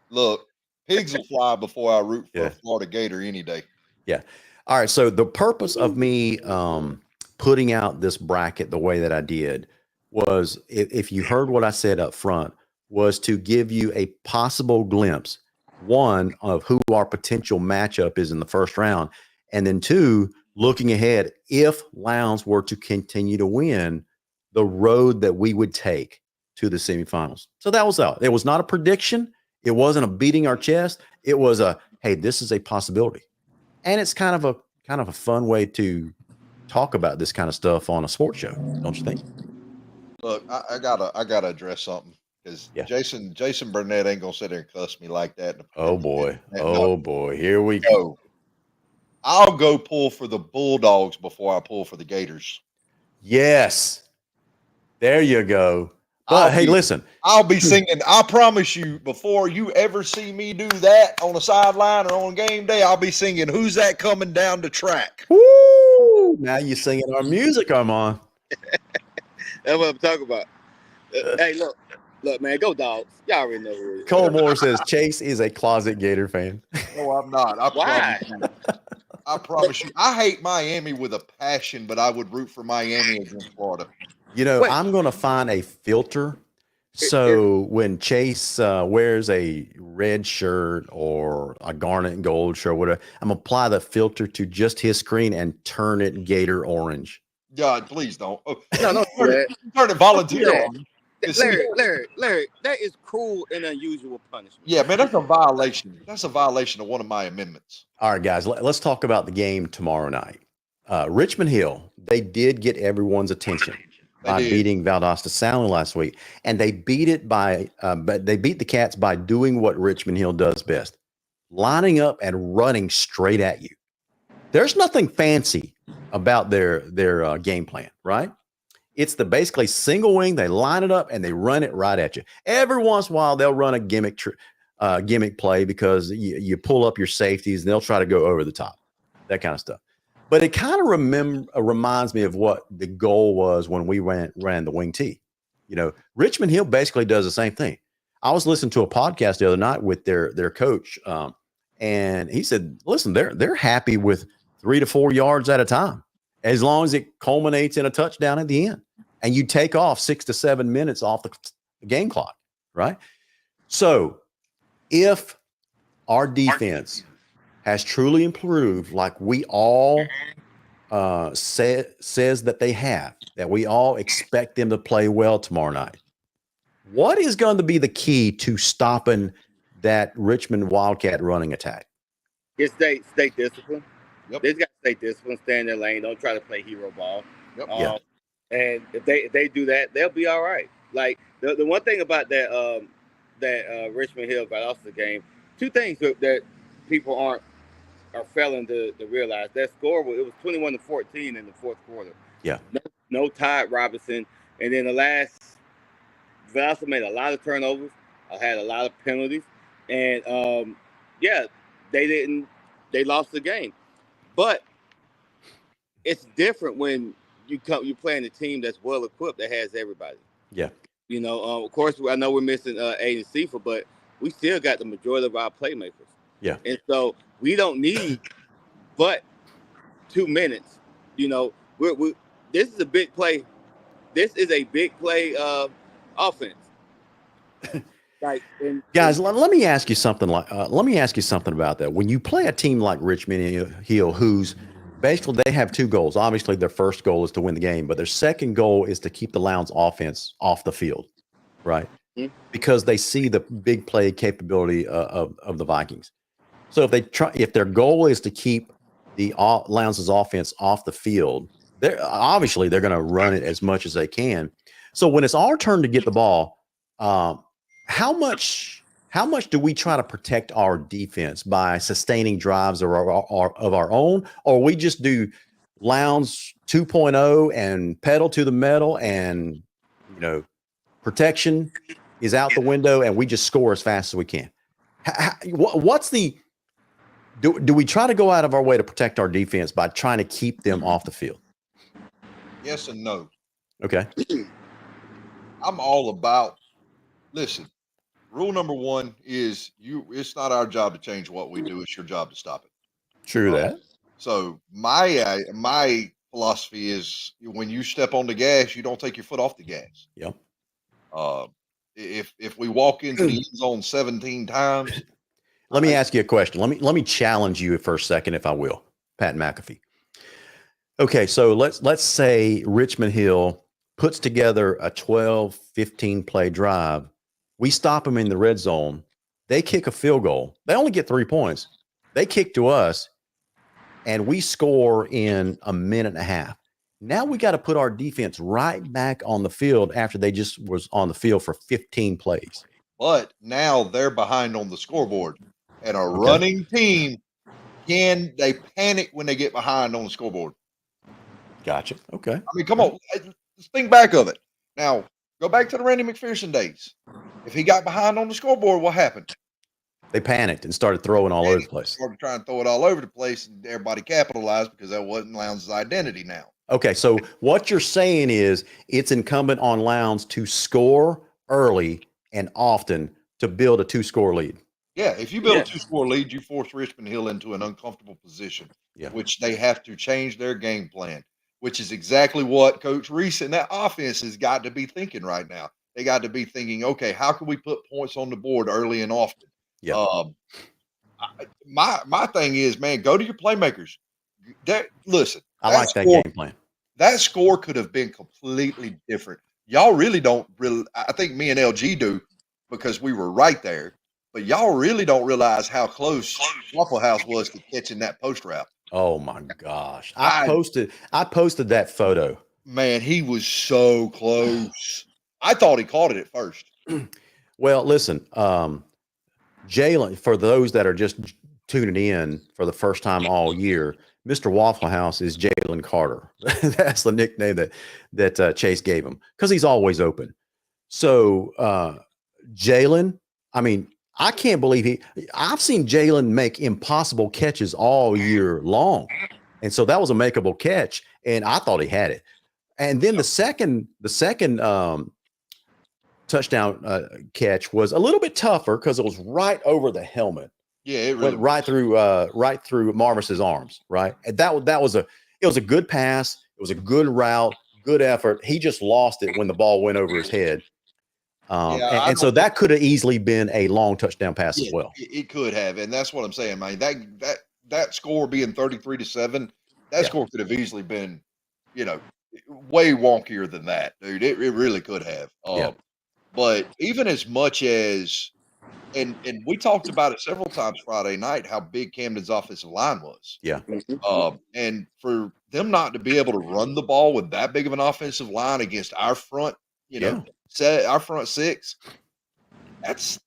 Speaker 5: look, pigs will fly before I root for a Florida Gator any day.
Speaker 4: Yeah. All right. So the purpose of me putting out this bracket the way that I did was, if you heard what I said up front, was to give you a possible glimpse, one, of who our potential matchup is in the first round, and then two, looking ahead, if Lowndes were to continue to win, the road that we would take to the semifinals. So that was out. It was not a prediction. It wasn't a beating our chest. It was a, hey, this is a possibility. And it's kind of a fun way to talk about this kind of stuff on a sports show, don't you think?
Speaker 5: Look, I gotta address something, because Jason Burnett ain't gonna sit there and cuss me like that.
Speaker 4: Oh boy, here we go.
Speaker 5: I'll go pull for the Bulldogs before I pull for the Gators.
Speaker 4: Yes, there you go. But hey, listen,
Speaker 5: I'll be singing. I promise you, before you ever see me do that on the sideline or on game day, I'll be singing "Who's That Coming Down the Track."
Speaker 4: Woo! Now you're singing our music, Armand.
Speaker 6: That's what I'm talking about. Hey, look, man, go Dogs. Y'all already know who it is.
Speaker 4: Cole Moore says Chase is a closet Gator fan.
Speaker 5: No, I'm not. I promise you. I hate Miami with a passion, but I would root for Miami against Florida.
Speaker 4: You know, I'm going to find a filter. So when Chase wears a red shirt or a garnet and gold shirt, whatever, I'm going to apply the filter to just his screen and turn it Gator orange.
Speaker 5: God, please don't. Oh,
Speaker 6: no,
Speaker 5: turn it volunteer on.
Speaker 6: Larry, that is cruel and unusual punishment.
Speaker 5: Yeah, man, that's a violation. That's a violation of one of my amendments.
Speaker 4: All right, guys, let's talk about the game tomorrow night. Richmond Hill, they did get everyone's attention by beating Valdosta Sound last week, and they beat it but they beat the Cats by doing what Richmond Hill does best: lining up and running straight at you. There's nothing fancy about their game plan, right? It's the basically single wing. They line it up and they run it right at you. Every once in a while, they'll run a gimmick play because you pull up your safeties and they'll try to go over the top, that kind of stuff. But it kind of reminds me of what the goal was when we ran the wing T. You know, Richmond Hill basically does the same thing. I was listening to a podcast the other night with their coach, and he said, listen, they're happy with 3 to 4 yards at a time, as long as it culminates in a touchdown at the end, and you take off 6 to 7 minutes off the game clock, right? So if our defense has truly improved, like we all says that they have, that we all expect them to play well tomorrow night, what is going to be the key to stopping that Richmond Wildcat running attack?
Speaker 6: It's stay discipline. Yep. They got to stay disciplined, stay in their lane, don't try to play hero ball. Yep. And if they do that, they'll be all right. Like the one thing about that Richmond Hill got off the game, two things that people are failing to realize. That score was 21-14 in the fourth quarter.
Speaker 4: Yeah.
Speaker 6: No Todd Robinson, and then they also made a lot of turnovers. Had a lot of penalties, and they lost the game. But it's different when you're playing a team that's well equipped, that has everybody.
Speaker 4: Yeah.
Speaker 6: You know, of course, I know we're missing Aiden Seafer, but we still got the majority of our playmakers.
Speaker 4: Yeah.
Speaker 6: And so we don't need but 2 minutes. You know, this is a big play. This is a big play offense.
Speaker 4: Guys, let me ask you something. Let me ask you something about that. When you play a team like Richmond Hill, who's basically, they have two goals. Obviously, their first goal is to win the game, but their second goal is to keep the Lowndes offense off the field, right? Mm-hmm. Because they see the big play capability of the Vikings. So if their goal is to keep the Lowndes' offense off the field, they're going to run it as much as they can. So when it's our turn to get the ball, how much do we try to protect our defense by sustaining drives of our own, or we just do Lounge 2.0 and pedal to the metal, and protection is out the window, and we just score as fast as we can. What's the do we try to go out of our way to protect our defense by trying to keep them off the field?
Speaker 5: Yes and no.
Speaker 4: Okay.
Speaker 5: I'm all about, listen, rule number one is it's not our job to change what we do. It's your job to stop it.
Speaker 4: True that.
Speaker 5: So my philosophy is when you step on the gas, you don't take your foot off the gas.
Speaker 4: Yep.
Speaker 5: If we walk into the end zone 17 times,
Speaker 4: let me ask you a question. Let me challenge you for a second, if I will, Pat McAfee. Okay, so let's say Richmond Hill puts together a 12, 15 play drive. We stop them in the red zone. They kick a field goal. They only get 3 points. They kick to us, and we score in a minute and a half. Now we got to put our defense right back on the field after they just was on the field for 15 plays.
Speaker 5: But now they're behind on the scoreboard. And a running team, they panic when they get behind on the scoreboard.
Speaker 4: Gotcha. Okay.
Speaker 5: I mean, come on. Let's think back of it. Now, go back to the Randy McPherson days. If he got behind on the scoreboard, what happened?
Speaker 4: They panicked and started throwing all over the place.
Speaker 5: Started trying to throw it all over the place, and everybody capitalized because that wasn't Lowndes' identity now.
Speaker 4: Okay, so what you're saying is it's incumbent on Lowndes to score early and often to build a 2-score lead.
Speaker 5: Yeah, if you build a 2-score lead, you force Richmond Hill into an uncomfortable position, which they have to change their game plan, which is exactly what Coach Reese and that offense has got to be thinking right now. They got to be thinking, okay, how can we put points on the board early and often?
Speaker 4: Yeah.
Speaker 5: My thing is, man, go to your playmakers. Listen,
Speaker 4: I like that game plan.
Speaker 5: That score could have been completely different. Y'all really don't I think me and LG do because we were right there. But y'all really don't realize how close Waffle House was to catching that post route.
Speaker 4: Oh my gosh. I posted that photo.
Speaker 5: Man, he was so close. I thought he caught it at first.
Speaker 4: Well, listen, Jalen, for those that are just tuning in for the first time all year, Mr. Waffle House is Jalen Carter. That's the nickname that Chase gave him because he's always open. So Jalen, I mean, I can't believe I've seen Jalen make impossible catches all year long. And so that was a makeable catch. And I thought he had it. And then the second touchdown catch was a little bit tougher because it was right over the helmet.
Speaker 5: Yeah, it really
Speaker 4: went right through Marvis's arms, right? And it was a good pass. It was a good route, good effort. He just lost it when the ball went over his head. And so that could have easily been a long touchdown pass as well.
Speaker 5: It could have, and that's what I'm saying, man. That score being 33-7, that score could have easily been, way wonkier than that, dude. It really could have. But even as much as, and we talked about it several times Friday night, how big Camden's offensive line was.
Speaker 4: Yeah.
Speaker 5: And for them not to be able to run the ball with that big of an offensive line against our front, our front six, that's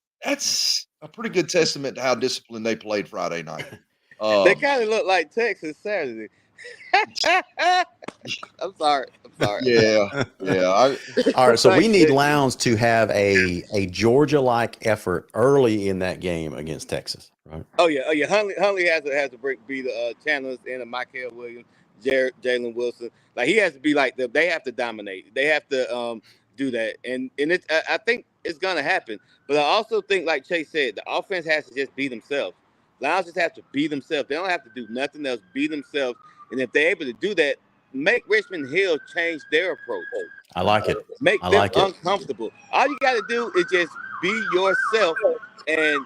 Speaker 5: a pretty good testament to how disciplined they played Friday night.
Speaker 6: They kind of look like Texas Saturday. I'm sorry.
Speaker 5: Yeah.
Speaker 4: All right, so we need Lowndes to have a Georgia-like effort early in that game against Texas, right?
Speaker 6: Oh yeah. Huntley has to be the Chandlers and Michael Williams, Jalen Wilson. Like he has to be like them. They have to dominate. They have to do that, and I think it's gonna happen. But I also think, like Chase said, the offense has to just be themselves. Lions just have to be themselves. They don't have to do nothing else. Be themselves, and if they're able to do that, make Richmond Hill change their approach.
Speaker 4: I like it.
Speaker 6: Make them uncomfortable. All you got to do is just be yourself, and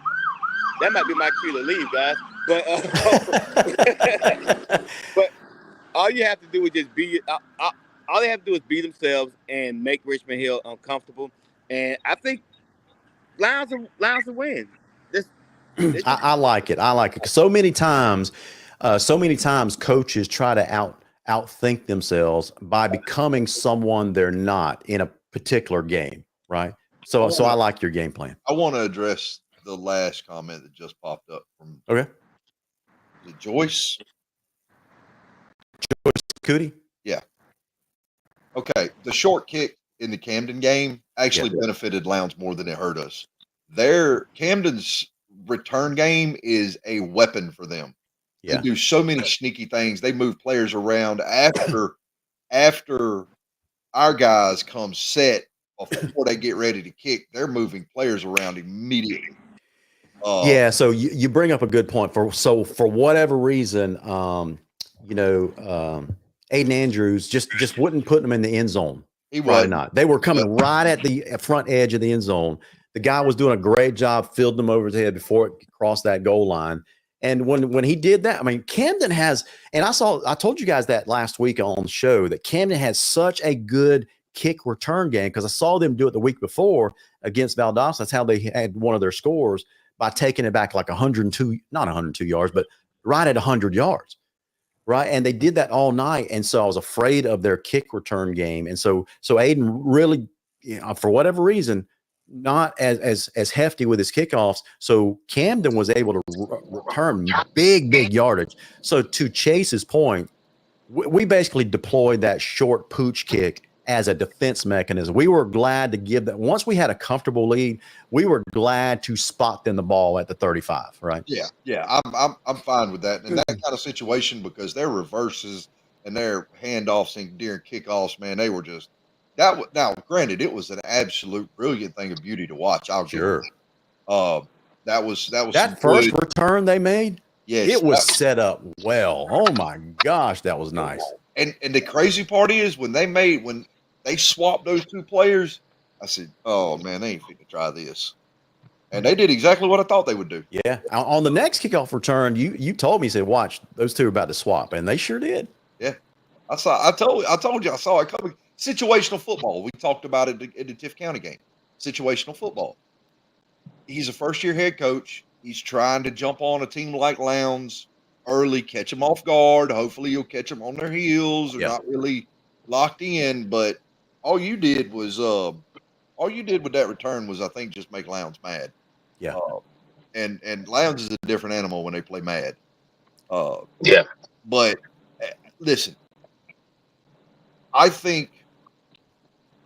Speaker 6: that might be my cue to leave, guys. But all you have to do is just be. All they have to do is be themselves and make Richmond Hill uncomfortable. And I think Lions will win.
Speaker 4: I like it. I like it. So many times coaches try to outthink themselves by becoming someone they're not in a particular game, right? So I like your game plan.
Speaker 5: I want to address the last comment that just popped up from
Speaker 4: Joyce.
Speaker 5: Joyce
Speaker 4: Cootie?
Speaker 5: Yeah. Okay. The short kick in the Camden game actually benefited Lowndes more than it hurt us. Camden's return game is a weapon for them. They
Speaker 4: Yeah.
Speaker 5: do so many sneaky things. They move players around after our guys come set before they get ready to kick. They're moving players around immediately.
Speaker 4: Yeah, so you bring up a good point. For whatever reason, Aiden Andrews just wouldn't put them in the end zone.
Speaker 5: He
Speaker 4: Friday
Speaker 5: was
Speaker 4: night. They were coming right at the front edge of the end zone. The guy was doing a great job fielding them over his head before it crossed that goal line. And when he did that, I mean, Camden has, and I told you guys that last week on the show that Camden has such a good kick return game because I saw them do it the week before against Valdosta. That's how they had one of their scores by taking it back like 102, not 102 yards, but right at 100 yards. Right. And they did that all night. And so I was afraid of their kick return game. And so Aiden really, for whatever reason, not as hefty with his kickoffs. So Camden was able to return big yardage. So to Chase's point, we basically deployed that short pooch kick as a defense mechanism. We were glad to give that. Once we had a comfortable lead, we were glad to spot them the ball at the 35, right?
Speaker 5: Yeah. I'm fine with that. And that kind of situation, because their reverses and their handoffs and during kickoffs, man, they were just now, granted, it was an absolute brilliant thing of beauty to watch. I'll give it. That was
Speaker 4: that first return they made.
Speaker 5: Yes,
Speaker 4: it was set up well. Oh my gosh, that was nice.
Speaker 5: And the crazy part is when they swapped those two players, I said, "Oh man, they ain't fit to try this." And they did exactly what I thought they would do.
Speaker 4: Yeah. On the next kickoff return, you told me, you said, "Watch, those two are about to swap," and they sure did.
Speaker 5: Yeah, I told you I saw it coming. Situational football. We talked about it in the Tiff County game. Situational football. He's a first-year head coach. He's trying to jump on a team like Lowndes early, catch them off guard. Hopefully, you'll catch them on their heels. They're not really locked in, but all you did with that return was, I think, just make Lowndes mad.
Speaker 4: Yeah.
Speaker 5: And Lowndes is a different animal when they play mad.
Speaker 6: Yeah.
Speaker 5: But listen, I think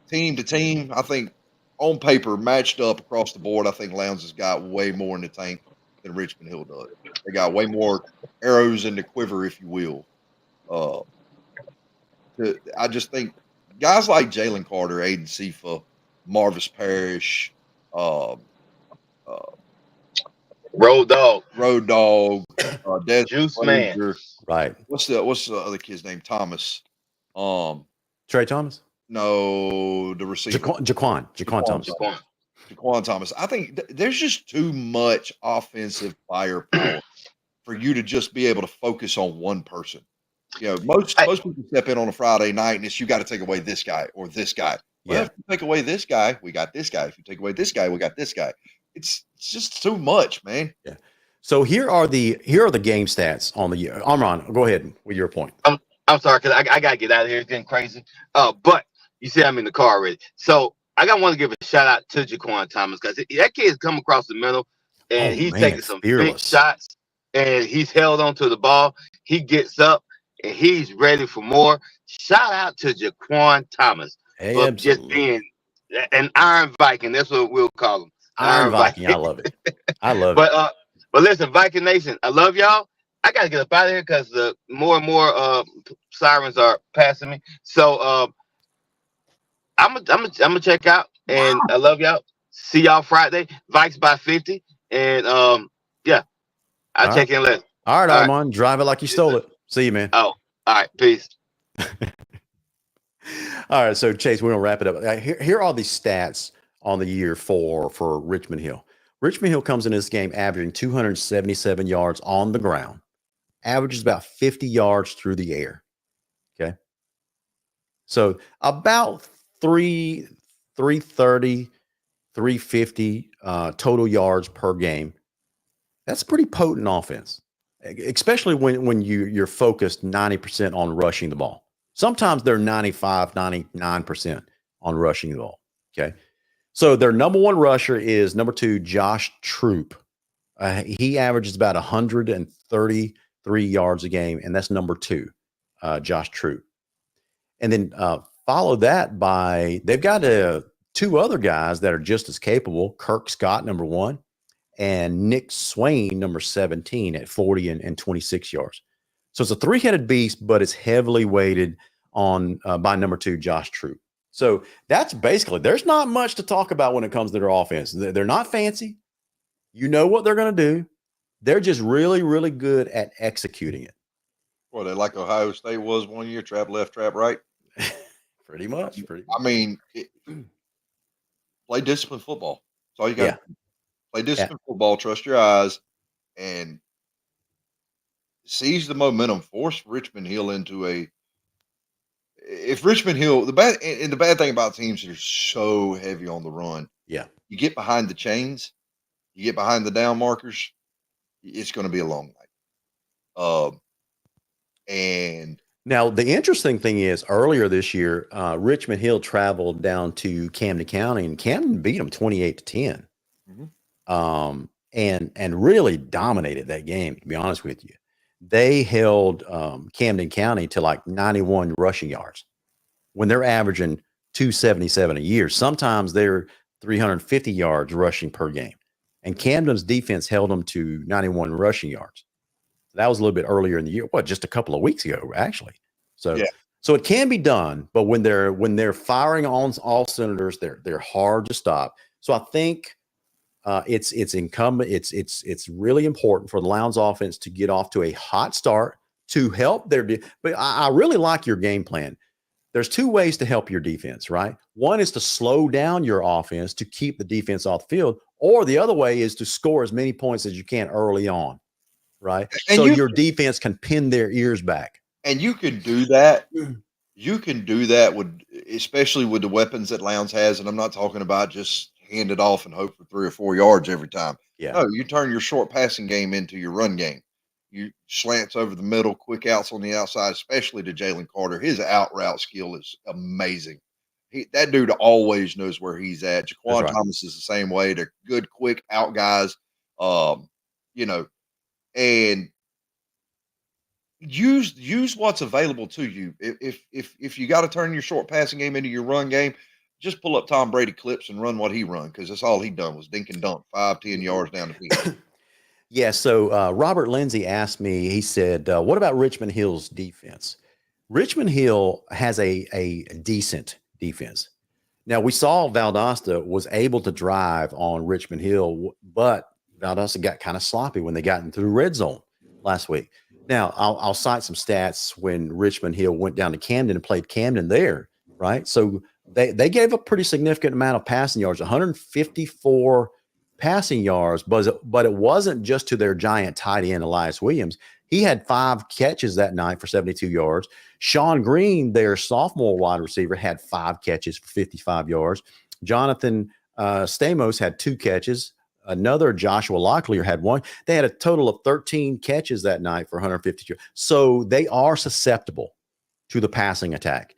Speaker 5: team to team, I think on paper, matched up across the board, I think Lowndes has got way more in the tank than Richmond Hill does. They got way more arrows in the quiver, if you will. I just think guys like Jalen Carter, Aiden Sifa, Marvis Parrish,
Speaker 6: Road Dog,
Speaker 5: Des
Speaker 6: Juice
Speaker 5: Frazier.
Speaker 6: Man.
Speaker 4: Right.
Speaker 5: What's the other kid's name? Thomas.
Speaker 4: Trey Thomas?
Speaker 5: No, the receiver.
Speaker 4: Jaquan Thomas.
Speaker 5: Jaquan Thomas. I think there's just too much offensive firepower for you to just be able to focus on one person. You know, most people step in on a Friday night and it's, you got to take away this guy or this guy. Well, if you take away this guy, we got this guy. If you take away this guy, we got this guy. It's just too much, man.
Speaker 4: Yeah. So here are the game stats on the year. Amron, go ahead with your point.
Speaker 6: I'm sorry, because I gotta get out of here. It's getting crazy. But you see, I'm in the car already. So I want to give a shout out to Jaquan Thomas, because that kid's come across the middle and he's taking some big shots and he's held onto the ball. He gets up and he's ready for more. Shout out to Jaquan Thomas for just being an Iron Viking. That's what we'll call him.
Speaker 4: Iron Viking. I love it. I love it.
Speaker 6: But listen, Viking Nation, I love y'all. I gotta get up out of here because the more and more sirens are passing me. So I'm gonna check out, and I love y'all. See y'all Friday. Vikes by 50, and yeah, I'll check in later.
Speaker 4: All right, Armand, drive it like you stole it. See you, man.
Speaker 6: Oh, all right, peace.
Speaker 4: All right, so Chase, we're gonna wrap it up. Here are the stats on the year for Richmond Hill. Richmond Hill comes in this game averaging 277 yards on the ground, averages about 50 yards through the air. Okay. So about 330, 350 total yards per game. That's pretty potent offense, especially when you're focused 90% on rushing the ball. Sometimes they're 95, 99% on rushing the ball. Okay. So their number one rusher is number 2, Josh Troop. He averages about 133 yards a game, and that's number 2, Josh Troop. And then follow that by they've got two other guys that are just as capable. Kirk Scott, number 1, and Nick Swain, number 17, at 40 and 26 yards. So it's a three-headed beast, but it's heavily weighted on by number 2, Josh Troop. So that's basically, there's not much to talk about when it comes to their offense. They're not fancy. You know what they're going to do. They're just really, really good at executing it.
Speaker 5: Well, they like Ohio State was one year, trap left, trap right.
Speaker 4: Pretty much.
Speaker 5: I mean, play disciplined football. That's all you got.
Speaker 4: Yeah.
Speaker 5: Play disciplined football. Trust your eyes, and seize the momentum. Force Richmond Hill into a. If Richmond Hill, the bad thing about teams that are so heavy on the run,
Speaker 4: Yeah.
Speaker 5: you get behind the chains, you get behind the down markers, it's going to be a long night. And
Speaker 4: now the interesting thing is, earlier this year, Richmond Hill traveled down to Camden County, and Camden beat them 28-10, and really dominated that game. To be honest with you, they held Camden County to like 91 rushing yards when they're averaging 277 a year. Sometimes they're 350 yards rushing per game, and Camden's defense held them to 91 rushing yards. That was a little bit earlier in the year. Just a couple of weeks ago, actually. So,
Speaker 5: yeah.
Speaker 4: So it can be done, but when they're firing on all cylinders, they're hard to stop. So I think it's incumbent. It's really important for the Lions offense to get off to a hot start to help their. But I really like your game plan. There's two ways to help your defense, right? One is to slow down your offense to keep the defense off the field, or the other way is to score as many points as you can early on. Right.
Speaker 5: And
Speaker 4: so your defense can pin their ears back.
Speaker 5: And you can do that. You can do that especially with the weapons that Lowndes has. And I'm not talking about just hand it off and hope for 3 or 4 yards every time.
Speaker 4: Yeah.
Speaker 5: No, you turn your short passing game into your run game. You slants over the middle, quick outs on the outside, especially to Jalen Carter. His out route skill is amazing. That dude always knows where he's at. Jaquan Thomas is the same way. They're good, quick out guys. And use what's available to you. If you got to turn your short passing game into your run game, just pull up Tom Brady clips and run what he run, because that's all he done was dink and dunk 5-10 yards down the field.
Speaker 4: Yeah. So Robert Lindsay asked me. He said, "What about Richmond Hill's defense?" Richmond Hill has a decent defense. Now we saw Valdosta was able to drive on Richmond Hill, but Valdosta got kind of sloppy when they got into the red zone last week. Now, I'll cite some stats when Richmond Hill went down to Camden and played Camden there, right? So they gave a pretty significant amount of passing yards, 154 passing yards, but it wasn't just to their giant tight end, Elias Williams. He had 5 catches that night for 72 yards. Sean Green, their sophomore wide receiver, had 5 catches for 55 yards. Jonathan Stamos had 2 catches. Another Joshua Locklear had 1. They had a total of 13 catches that night for 152. So they are susceptible to the passing attack.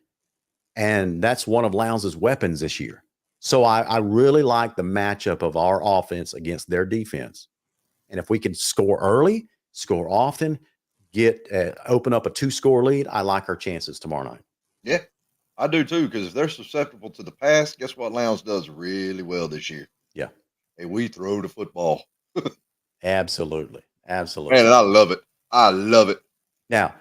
Speaker 4: And that's one of Lowndes' weapons this year. So I really like the matchup of our offense against their defense. And if we can score early, score often, open up a 2-score lead, I like our chances tomorrow night.
Speaker 5: Yeah, I do too, because if they're susceptible to the pass, guess what Lowndes does really well this year?
Speaker 4: Yeah.
Speaker 5: Hey, we throw the football.
Speaker 4: Absolutely.
Speaker 5: Man, and I love it. I love it.
Speaker 4: Now,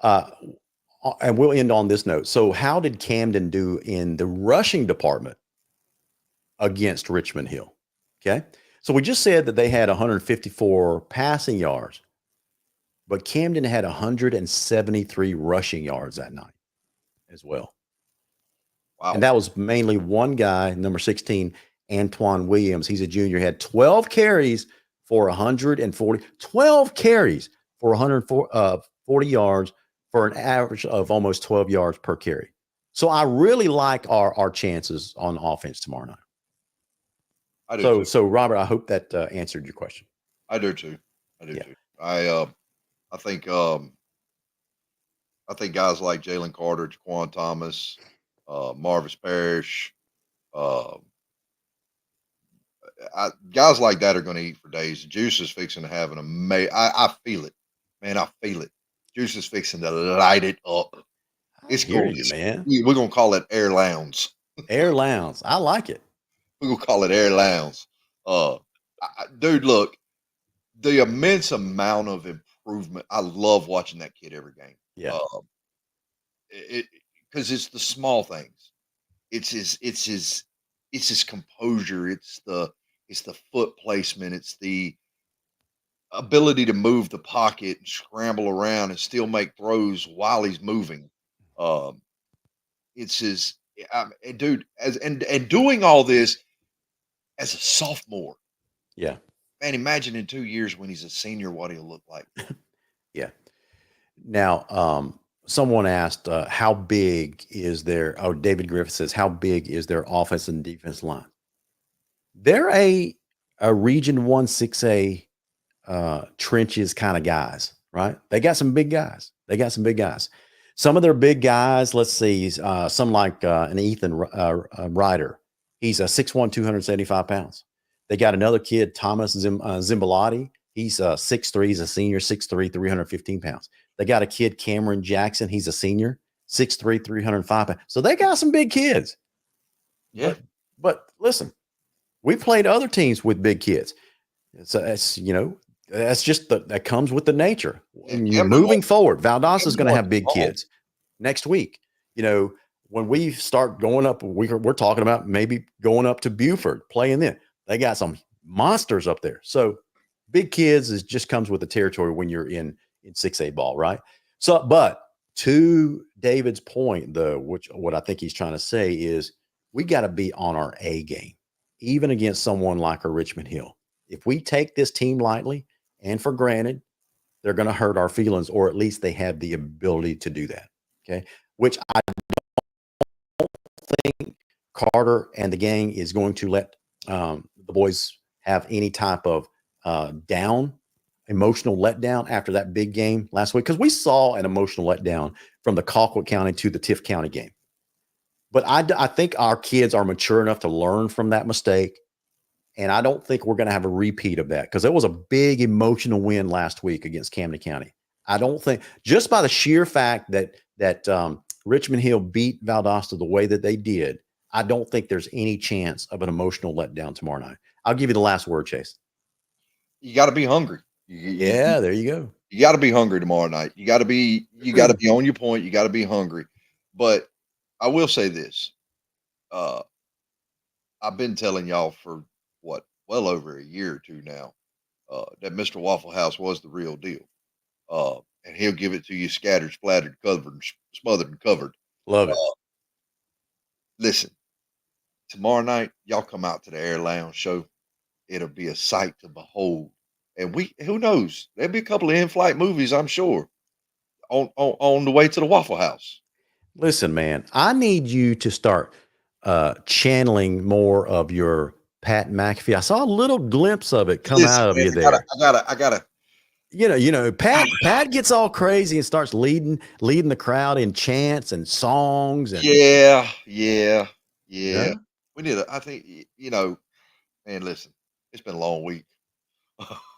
Speaker 4: and we'll end on this note. So how did Camden do in the rushing department against Richmond Hill? Okay. So we just said that they had 154 passing yards, but Camden had 173 rushing yards that night as well.
Speaker 5: Wow.
Speaker 4: And that was mainly one guy, number 16, Antoine Williams. He's a junior. He had 12 carries for 140, 12 carries for 140 yards for an average of almost 12 yards per carry. So I really like our chances on offense tomorrow night.
Speaker 5: I do too.
Speaker 4: So Robert, I hope that answered your question.
Speaker 5: I do too. Too. I think guys like Jalen Carter, Jaquan Thomas, Marvis Parrish, guys like that are going to eat for days. Juice is fixing to have an amazing. I feel it, man. I feel it. Juice is fixing to light it up. It's
Speaker 4: hear
Speaker 5: cool.
Speaker 4: you, man.
Speaker 5: We're gonna call it Air Lounge.
Speaker 4: Air Lounge. I like it.
Speaker 5: We're gonna call it Air Lounge. Dude, look, the immense amount of improvement. I love watching that kid every game.
Speaker 4: Yeah.
Speaker 5: It because it's the small things. It's his composure. It's the foot placement. It's the ability to move the pocket and scramble around and still make throws while he's moving. Um, it's his and dude as and doing all this as a sophomore.
Speaker 4: Yeah.
Speaker 5: Man, imagine in 2 years when he's a senior what he'll look like.
Speaker 4: Yeah. Now, someone asked, how big is their, oh, David Griffith says, how big is their offense and defense line? They're a Region 1 6A trenches kind of guys, right? They got some big guys. Some of their big guys, let's see, some like an Ethan Ryder. He's a 6'1", 275 pounds. They got another kid, Thomas Zimbalati. He's 6'3", he's a senior, 6'3", 315 pounds. They got a kid, Cameron Jackson. He's a senior, 6'3", 305 pounds. So they got some big kids.
Speaker 5: Yeah.
Speaker 4: But listen, we played other teams with big kids. So that's just that comes with the nature.
Speaker 5: And
Speaker 4: Moving forward, Valdosta is going to
Speaker 5: Cameron
Speaker 4: have big
Speaker 5: wants the ball.
Speaker 4: kids next week. When we start going up, we're talking about maybe going up to Buford, playing them. They got some monsters up there. So big kids just comes with the territory when you're in 6A ball, right? So, but to David's point, though, what I think he's trying to say is we got to be on our A game, even against someone like a Richmond Hill. If we take this team lightly and for granted, they're going to hurt our feelings, or at least they have the ability to do that. Okay. Which I don't think Carter and the gang is going to let the boys have any type of emotional letdown after that big game last week. Because we saw an emotional letdown from the Colquitt County to the Tift County game. But I think our kids are mature enough to learn from that mistake. And I don't think we're going to have a repeat of that because it was a big emotional win last week against Camden County. I don't think just by the sheer fact that Richmond Hill beat Valdosta the way that they did, I don't think there's any chance of an emotional letdown tomorrow night. I'll give you the last word, Chase.
Speaker 5: You got to be hungry.
Speaker 4: There you go.
Speaker 5: You got to be hungry tomorrow night. You got to be on your point. You got to be hungry. But I will say this. I've been telling y'all for well over a year or two now, that Mr. Waffle House was the real deal. And he'll give it to you scattered, splattered, covered, smothered, and covered.
Speaker 4: Love it.
Speaker 5: Listen, tomorrow night, y'all come out to the Air Lounge show. It'll be a sight to behold. And who knows? There'll be a couple of in-flight movies, I'm sure, on the way to the Waffle House.
Speaker 4: Listen, man, I need you to start channeling more of your Pat McAfee. I saw a little glimpse of it come out of you there.
Speaker 5: I gotta.
Speaker 4: Pat gets all crazy and starts leading the crowd in chants and songs. And
Speaker 5: Yeah.
Speaker 4: Yeah.
Speaker 5: We need I think, man, listen, it's been a long week.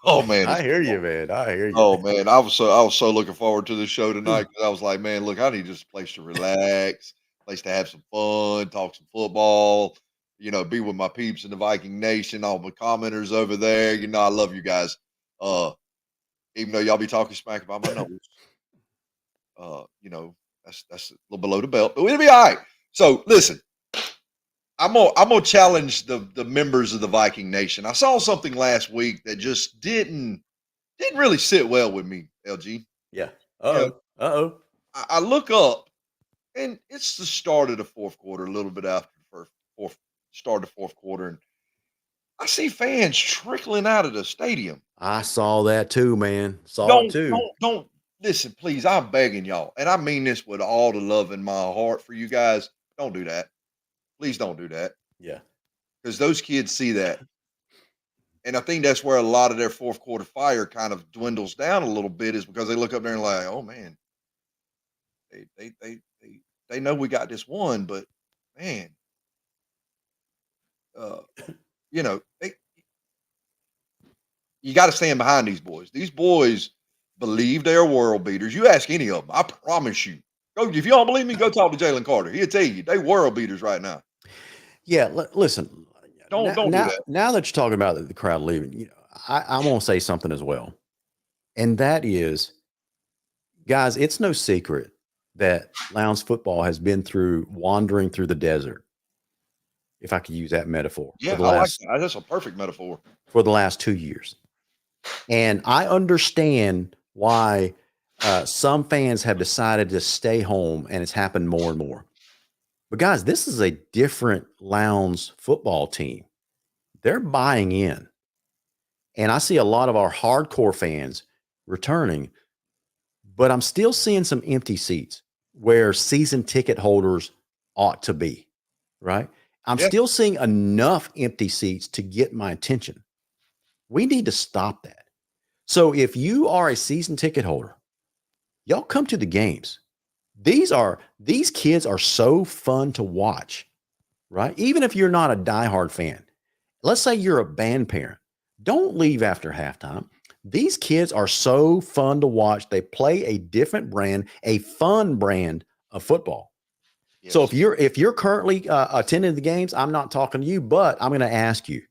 Speaker 5: Oh man.
Speaker 4: I hear you, man. I hear you.
Speaker 5: Oh man, I was so looking forward to the show tonight because I was like, man, look, I need just a place to relax, place to have some fun, talk some football, be with my peeps in the Viking Nation, all my commenters over there. I love you guys. Even though y'all be talking smack about my nose, that's a little below the belt, but we'll be all right. So listen, I'm gonna challenge the members of the Viking Nation. I saw something last week that just didn't really sit well with me, LG.
Speaker 4: Yeah. Uh-oh.
Speaker 5: I look up, and it's the start of the fourth quarter, a little bit after the start of the fourth quarter, and I see fans trickling out of the stadium.
Speaker 4: I saw that too, man.
Speaker 5: Don't listen, please. I'm begging y'all, and I mean this with all the love in my heart for you guys. Don't do that. Please don't do that.
Speaker 4: Yeah.
Speaker 5: Because those kids see that. And I think that's where a lot of their fourth quarter fire kind of dwindles down a little bit is because they look up there and like, oh man, they know we got this one, but man, you got to stand behind these boys. These boys believe they're world beaters. You ask any of them, I promise you, Go if you don't believe me, go talk to Jalen Carter. He'll tell you they world beaters right now.
Speaker 4: Yeah, listen.
Speaker 5: Don't do that.
Speaker 4: Now that you're talking about the crowd leaving, you know, I want to say something as well, and that is, guys, it's no secret that Lowndes football has been through wandering through the desert, if I could use that metaphor,
Speaker 5: Yeah,
Speaker 4: for the
Speaker 5: I like
Speaker 4: last
Speaker 5: that. That's a perfect metaphor.
Speaker 4: for the last 2 years, and I understand why some fans have decided to stay home, and it's happened more and more. But guys, this is a different Lowndes football team. They're buying in. And I see a lot of our hardcore fans returning, but I'm still seeing some empty seats where season ticket holders ought to be, right? I'm
Speaker 5: Yeah.
Speaker 4: still seeing enough empty seats to get my attention. We need to stop that. So if you are a season ticket holder, y'all come to the games. These kids are so fun to watch, right? Even if you're not a diehard fan. Let's say you're a band parent. Don't leave after halftime. These kids are so fun to watch. They play a different brand, a fun brand of football.
Speaker 5: Yes.
Speaker 4: So if you're currently attending the games, I'm not talking to you, but I'm going to ask you,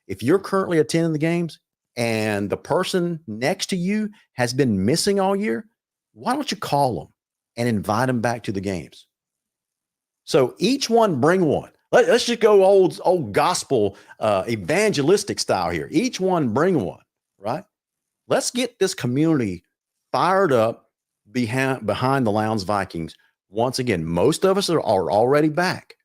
Speaker 4: if you're currently attending the games and the person next to you has been missing all year, why don't you call them and invite them back to the games? So each one bring one. Let's just go old gospel evangelistic style here. Each one bring one, right? Let's get this community fired up behind the Lowndes Vikings. Once again, most of us are already back,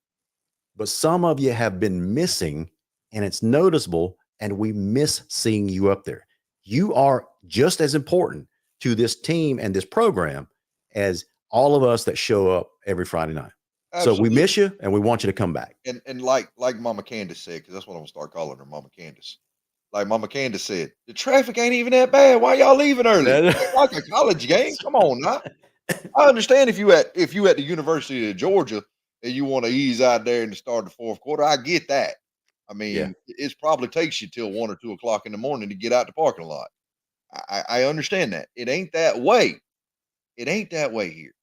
Speaker 4: but some of you have been missing, and it's noticeable, and we miss seeing you up there. You are just as important to this team and this program as all of us that show up every Friday night.
Speaker 5: Absolutely.
Speaker 4: So we miss you, and we want you to come back.
Speaker 5: And like Mama Candace said, because that's what I'm gonna start calling her, Mama Candace. Like Mama Candace said, the traffic ain't even that bad. Why y'all leaving early? It's like a college game. Come on now. I understand if you at the University of Georgia and you want to ease out there in the start of the fourth quarter. I get that. I mean, it probably takes you till 1 or 2 o'clock in the morning to get out the parking lot. I understand that. It ain't that way. It ain't that way here.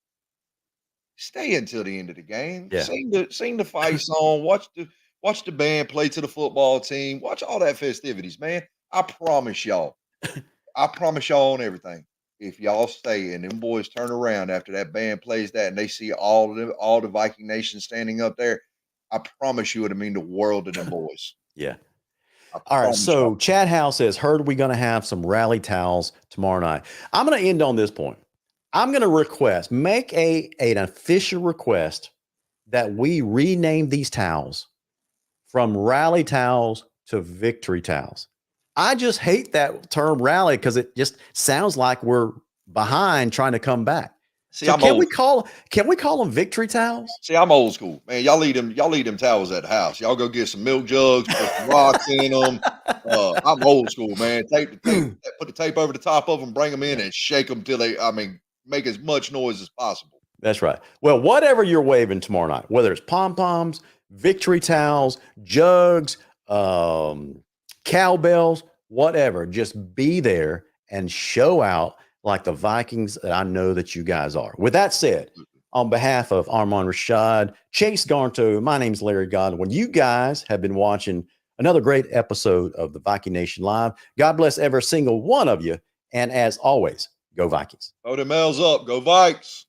Speaker 5: Stay until the end of the game.
Speaker 4: Yeah.
Speaker 5: Sing the fight song. Watch the band play to the football team. Watch all that festivities, man. I promise y'all. I promise y'all on everything. If y'all stay and them boys turn around after that band plays that and they see all the Viking Nation standing up there, I promise you it'll mean the world to them boys.
Speaker 4: Yeah.
Speaker 5: I
Speaker 4: All right.
Speaker 5: promise
Speaker 4: So
Speaker 5: y'all.
Speaker 4: Chad Howe says, heard we're going to have some rally towels tomorrow night. I'm going to end on this point. I'm going to make an official request that we rename these towels from rally towels to victory towels. I just hate that term rally because it just sounds like we're behind trying to come back.
Speaker 5: See,
Speaker 4: So
Speaker 5: I'm
Speaker 4: can
Speaker 5: old.
Speaker 4: we call them victory towels?
Speaker 5: See, I'm old school, man. Y'all leave them towels at the house. Y'all go get some milk jugs, put some rocks in them. I'm old school, man. Put the tape over the top of them, bring them in, and shake them till make as much noise as possible.
Speaker 4: That's right. Well, whatever you're waving tomorrow night, whether it's pom-poms, victory towels, jugs, cowbells, whatever, just be there and show out like the Vikings that I know that you guys are. With that said, on behalf of Armand Rashad, Chase Garnto, my name's Larry Godwin. You guys have been watching another great episode of the Viking Nation Live. God bless every single one of you. And as always, go Vikings.
Speaker 5: Throw them L's up. Go Vikes.